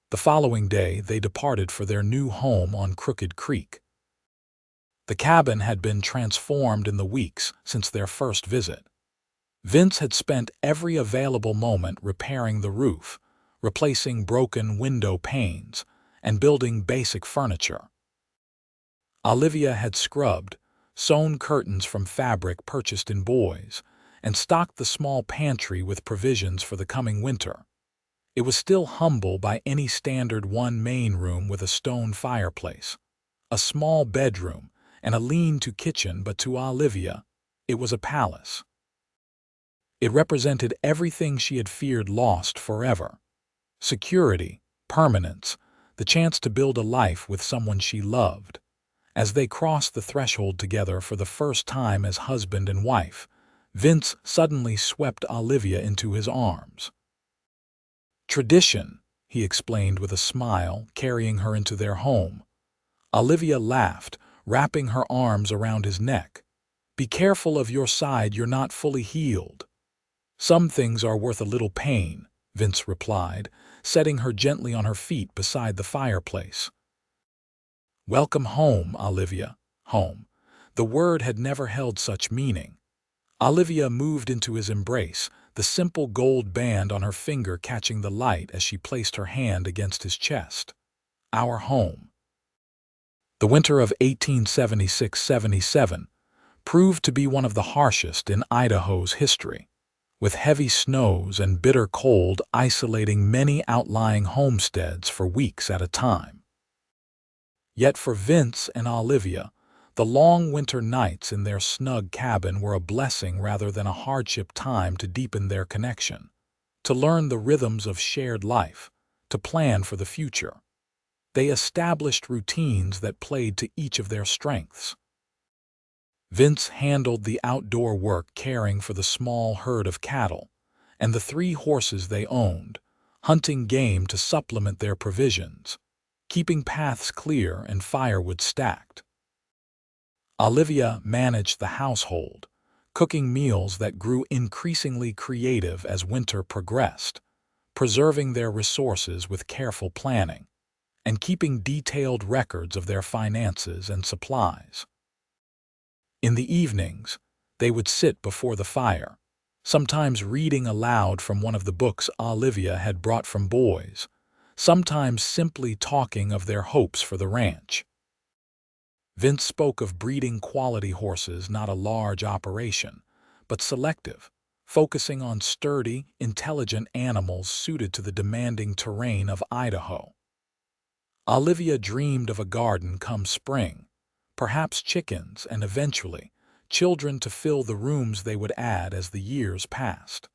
The following day, they departed for their new home on Crooked Creek. The cabin had been transformed in the weeks since their first visit. Vince had spent every available moment repairing the roof, replacing broken window panes, and building basic furniture. Olivia had scrubbed, sewn curtains from fabric purchased in Boise, and stocked the small pantry with provisions for the coming winter. It was still humble by any standard, one main room with a stone fireplace, a small bedroom, and a lean-to kitchen, but to Olivia, it was a palace. It represented everything she had feared lost forever: security, permanence, the chance to build a life with someone she loved. As they crossed the threshold together for the first time as husband and wife, Vince suddenly swept Olivia into his arms. "Tradition," he explained with a smile, carrying her into their home. Olivia laughed, wrapping her arms around his neck. "Be careful of your side, you're not fully healed." "Some things are worth a little pain," Vince replied, setting her gently on her feet beside the fireplace. "Welcome home, Olivia." Home. The word had never held such meaning. Olivia moved into his embrace, the simple gold band on her finger catching the light as she placed her hand against his chest. "Our home." The winter of 1876-77 proved to be one of the harshest in Idaho's history, with heavy snows and bitter cold isolating many outlying homesteads for weeks at a time. Yet for Vince and Olivia, The long winter nights in their snug cabin were a blessing rather than a hardship, time to deepen their connection, to learn the rhythms of shared life, to plan for the future. They established routines that played to each of their strengths. Vince handled the outdoor work, caring for the small herd of cattle and the 3 horses they owned, hunting game to supplement their provisions, keeping paths clear and firewood stacked. Olivia managed the household, cooking meals that grew increasingly creative as winter progressed, preserving their resources with careful planning, and keeping detailed records of their finances and supplies. In the evenings, they would sit before the fire, sometimes reading aloud from one of the books Olivia had brought from boys, sometimes simply talking of their hopes for the ranch. Vince spoke of breeding quality horses, not a large operation, but selective, focusing on sturdy, intelligent animals suited to the demanding terrain of Idaho. Olivia dreamed of a garden come spring, perhaps chickens, and eventually children to fill the rooms they would add as the years passed.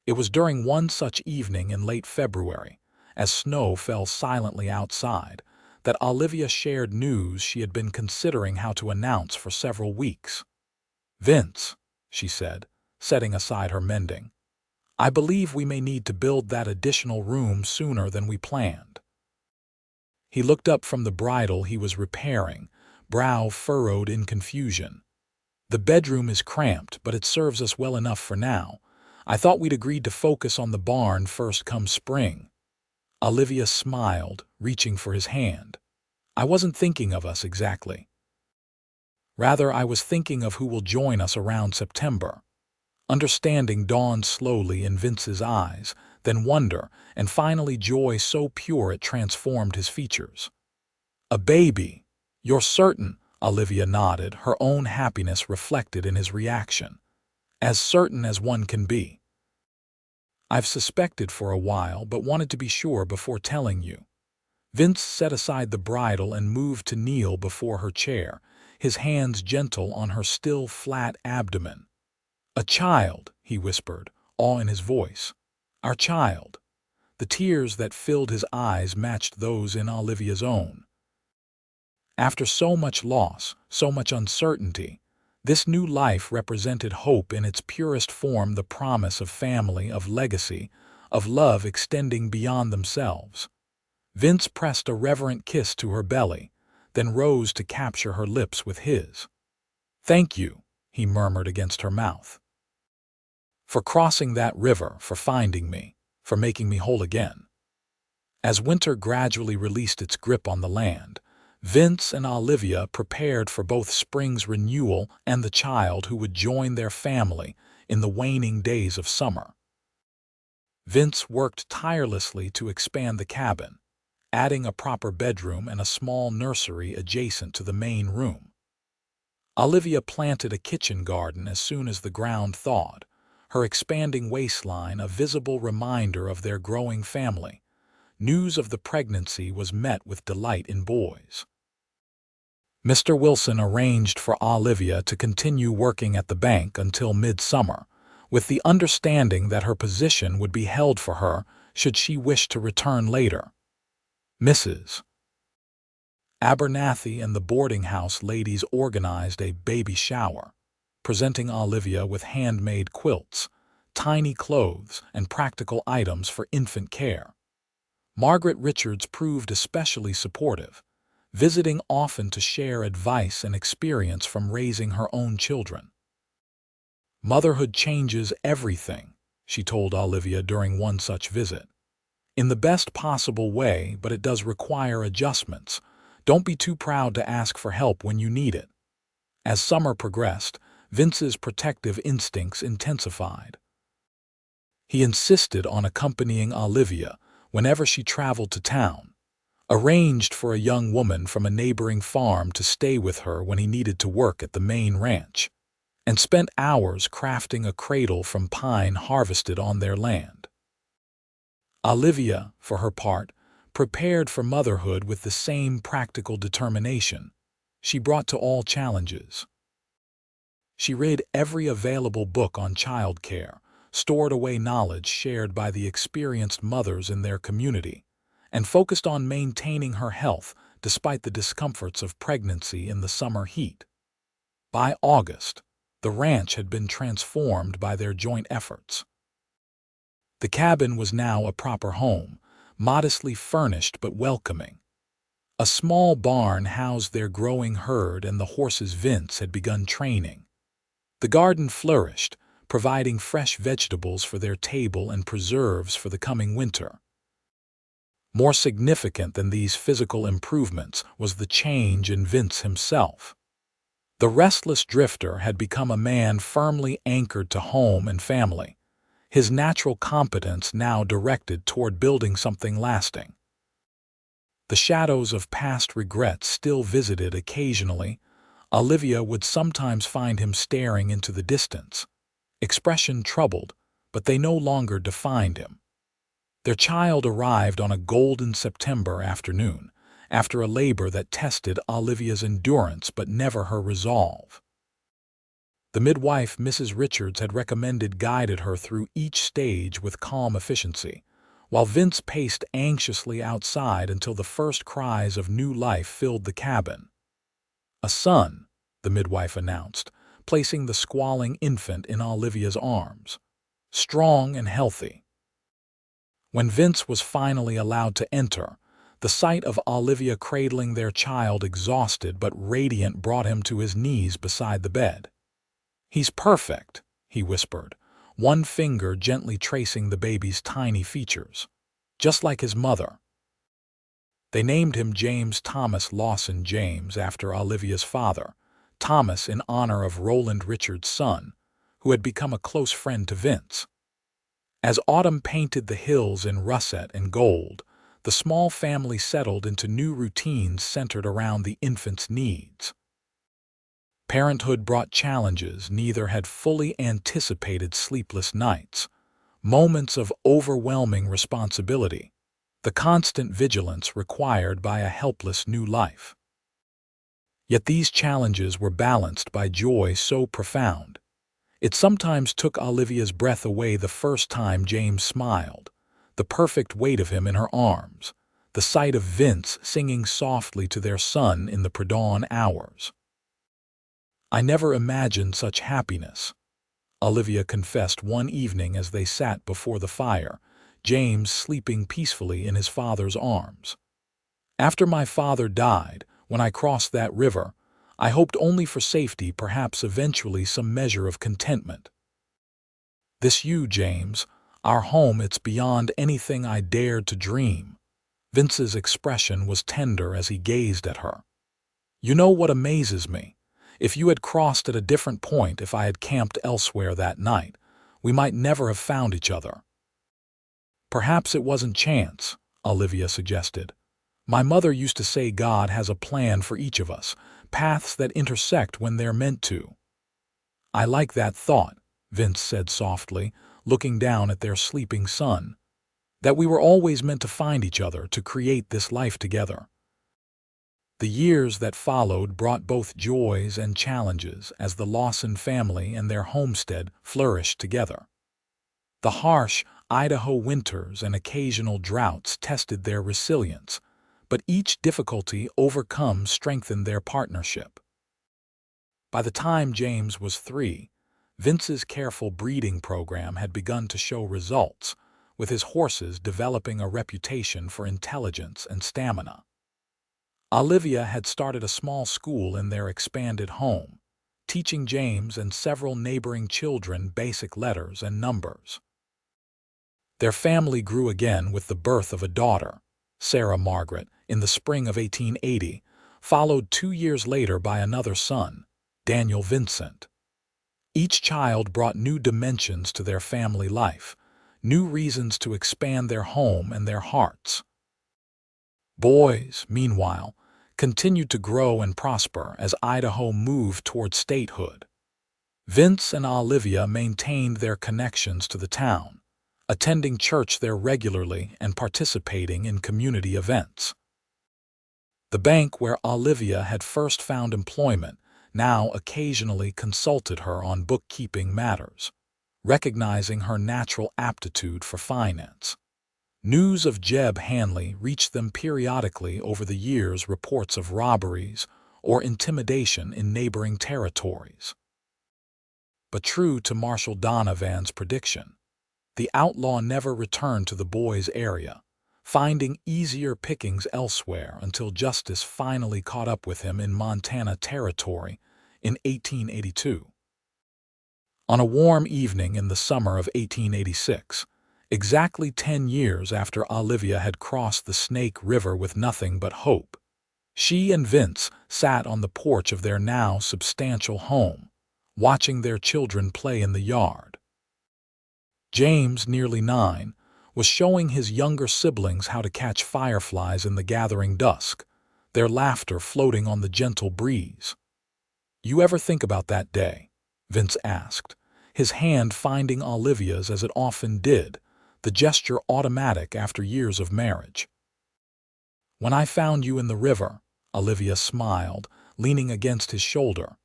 It was during one such evening in late February, as snow fell silently outside, that Olivia shared news she had been considering how to announce for several weeks. "Vince," she said, setting aside her mending, "I believe we may need to build that additional room sooner than we planned." He looked up from the bridle he was repairing, brow furrowed in confusion. "The bedroom is cramped, but it serves us well enough for now. I thought we'd agreed to focus on the barn first come spring." Olivia smiled, reaching for his hand. "I wasn't thinking of us exactly. Rather, I was thinking of who will join us around September." Understanding dawned slowly in Vince's eyes, then wonder, and finally joy so pure it transformed his features. "A baby! You're certain?" Olivia nodded, her own happiness reflected in his reaction. "As certain as one can be." "I've suspected for a while, but wanted to be sure before telling you." Vince set aside the bridle and moved to kneel before her chair, his hands gentle on her still flat abdomen. "A child," he whispered, awe in his voice. "Our child." The tears that filled his eyes matched those in Olivia's own. After so much loss, so much uncertainty, this new life represented hope in its purest form, the promise of family, of legacy, of love extending beyond themselves. Vince pressed a reverent kiss to her belly, then rose to capture her lips with his. "Thank you," he murmured against her mouth. "For crossing that river, for finding me, for making me whole again." As winter gradually released its grip on the land, Vince and Olivia prepared for both spring's renewal and the child who would join their family in the waning days of summer. Vince worked tirelessly to expand the cabin, adding a proper bedroom and a small nursery adjacent to the main room. Olivia planted a kitchen garden as soon as the ground thawed, her expanding waistline a visible reminder of their growing family. News of the pregnancy was met with delight in boys. Mr. Wilson arranged for Olivia to continue working at the bank until midsummer, with the understanding that her position would be held for her should she wish to return later. Mrs. Abernathy and the boarding house ladies organized a baby shower, presenting Olivia with handmade quilts, tiny clothes, and practical items for infant care. Margaret Richards proved especially supportive, visiting often to share advice and experience from raising her own children. "Motherhood changes everything," she told Olivia during one such visit. "In the best possible way, but it does require adjustments. Don't be too proud to ask for help when you need it." As summer progressed, Vince's protective instincts intensified. He insisted on accompanying Olivia whenever she traveled to town, arranged for a young woman from a neighboring farm to stay with her when he needed to work at the main ranch, and spent hours crafting a cradle from pine harvested on their land. Olivia, for her part, prepared for motherhood with the same practical determination. she brought to all challenges. She read every available book on childcare, stored away knowledge shared by the experienced mothers in their community, and focused on maintaining her health despite the discomforts of pregnancy in the summer heat. By August, the ranch had been transformed by their joint efforts. The cabin was now a proper home, modestly furnished but welcoming. A small barn housed their growing herd, and the horses Vince had begun training. The garden flourished, providing fresh vegetables for their table and preserves for the coming winter. More significant than these physical improvements was the change in Vince himself. The restless drifter had become a man firmly anchored to home and family, his natural competence now directed toward building something lasting. The shadows of past regrets still visited occasionally. Olivia would sometimes find him staring into the distance, expression troubled, but they no longer defined him. Their child arrived on a golden September afternoon, after a labor that tested Olivia's endurance but never her resolve. The midwife, Mrs. Richards, had recommended guided her through each stage with calm efficiency, while Vince paced anxiously outside until the first cries of new life filled the cabin. "A son," the midwife announced, placing the squalling infant in Olivia's arms. "Strong and healthy." When Vince was finally allowed to enter, the sight of Olivia cradling their child exhausted but radiant brought him to his knees beside the bed. "He's perfect," he whispered, one finger gently tracing the baby's tiny features. "Just like his mother." They named him James Thomas Lawson James after Olivia's father, Thomas in honor of Roland Richards' son, who had become a close friend to Vince. As autumn painted the hills in russet and gold, the small family settled into new routines centered around the infant's needs. Parenthood brought challenges neither had fully anticipated: sleepless nights, moments of overwhelming responsibility, the constant vigilance required by a helpless new life. Yet these challenges were balanced by joy so profound. It sometimes took Olivia's breath away the first time James smiled, the perfect weight of him in her arms, the sight of Vince singing softly to their son in the pre-dawn hours. "I never imagined such happiness," Olivia confessed one evening as they sat before the fire, James sleeping peacefully in his father's arms. "After my father died, when I crossed that river, I hoped only for safety, perhaps eventually some measure of contentment. This you, James, our home, it's beyond anything I dared to dream." Vince's expression was tender as he gazed at her. "You know what amazes me? If you had crossed at a different point, if I had camped elsewhere that night, we might never have found each other." "Perhaps it wasn't chance," Olivia suggested. "My mother used to say God has a plan for each of us, paths that intersect when they're meant to." "I like that thought," Vince said softly, looking down at their sleeping son. "That we were always meant to find each other, to create this life together." The years that followed brought both joys and challenges as the Lawson family and their homestead flourished together. The harsh Idaho winters and occasional droughts tested their resilience, but each difficulty overcome strengthened their partnership. By the time James was 3, Vince's careful breeding program had begun to show results, with his horses developing a reputation for intelligence and stamina. Olivia had started a small school in their expanded home, teaching James and several neighboring children basic letters and numbers. Their family grew again with the birth of a daughter, Sarah Margaret, in the spring of 1880, followed 2 years later by another son, Daniel Vincent. Each child brought new dimensions to their family life, new reasons to expand their home and their hearts. Boys, meanwhile, continued to grow and prosper as Idaho moved toward statehood. Vince and Olivia maintained their connections to the town, attending church there regularly and participating in community events. The bank where Olivia had first found employment now occasionally consulted her on bookkeeping matters, recognizing her natural aptitude for finance. News of Jeb Hanley reached them periodically over the years, reports of robberies or intimidation in neighboring territories. But true to Marshal Donovan's prediction, the outlaw never returned to the boys' area, finding easier pickings elsewhere until justice finally caught up with him in Montana Territory in 1882. On a warm evening in the summer of 1886, exactly 10 years after Olivia had crossed the Snake River with nothing but hope, she and Vince sat on the porch of their now substantial home, watching their children play in the yard. James, nearly 9, was showing his younger siblings how to catch fireflies in the gathering dusk, their laughter floating on the gentle breeze. "You ever think about that day?" Vince asked, his hand finding Olivia's as it often did, the gesture automatic after years of marriage. "When I found you in the river," Olivia smiled, leaning against his shoulder.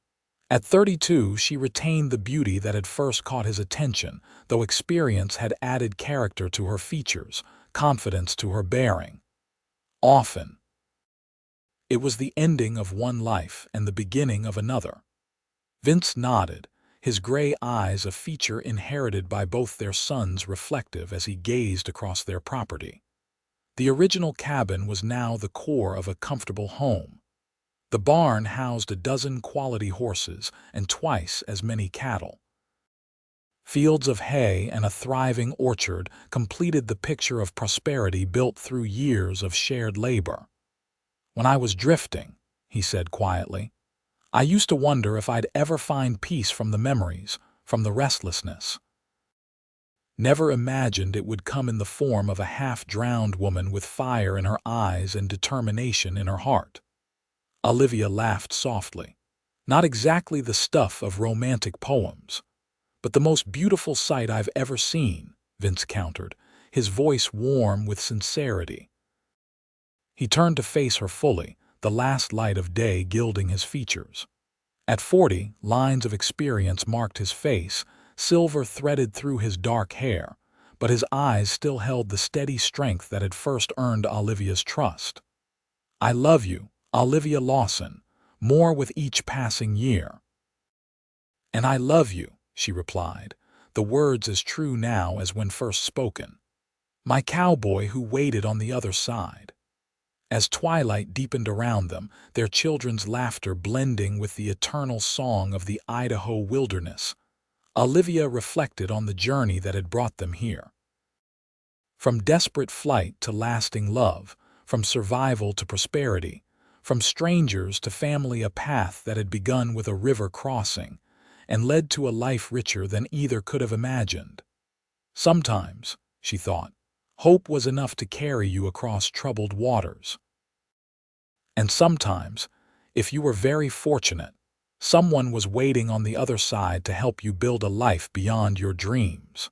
At 32, she retained the beauty that had first caught his attention, though experience had added character to her features, confidence to her bearing. Often, it was the ending of one life and the beginning of another. Vince nodded, his gray eyes a feature inherited by both their sons reflective as he gazed across their property. The original cabin was now the core of a comfortable home. The barn housed a dozen quality horses and twice as many cattle. Fields of hay and a thriving orchard completed the picture of prosperity built through years of shared labor. "When I was drifting," he said quietly, "I used to wonder if I'd ever find peace from the memories, from the restlessness. Never imagined it would come in the form of a half-drowned woman with fire in her eyes and determination in her heart." Olivia laughed softly. "Not exactly the stuff of romantic poems, but the most beautiful sight I've ever seen," Vince countered, his voice warm with sincerity. He turned to face her fully, the last light of day gilding his features. At 40, lines of experience marked his face, silver threaded through his dark hair, but his eyes still held the steady strength that had first earned Olivia's trust. "I love you, Olivia Lawson, more with each passing year." "And I love you," she replied, the words as true now as when first spoken. "My cowboy who waited on the other side." As twilight deepened around them, their children's laughter blending with the eternal song of the Idaho wilderness, Olivia reflected on the journey that had brought them here. From desperate flight to lasting love, from survival to prosperity, from strangers to family, a path that had begun with a river crossing and led to a life richer than either could have imagined. Sometimes, she thought, hope was enough to carry you across troubled waters. And sometimes, if you were very fortunate, someone was waiting on the other side to help you build a life beyond your dreams.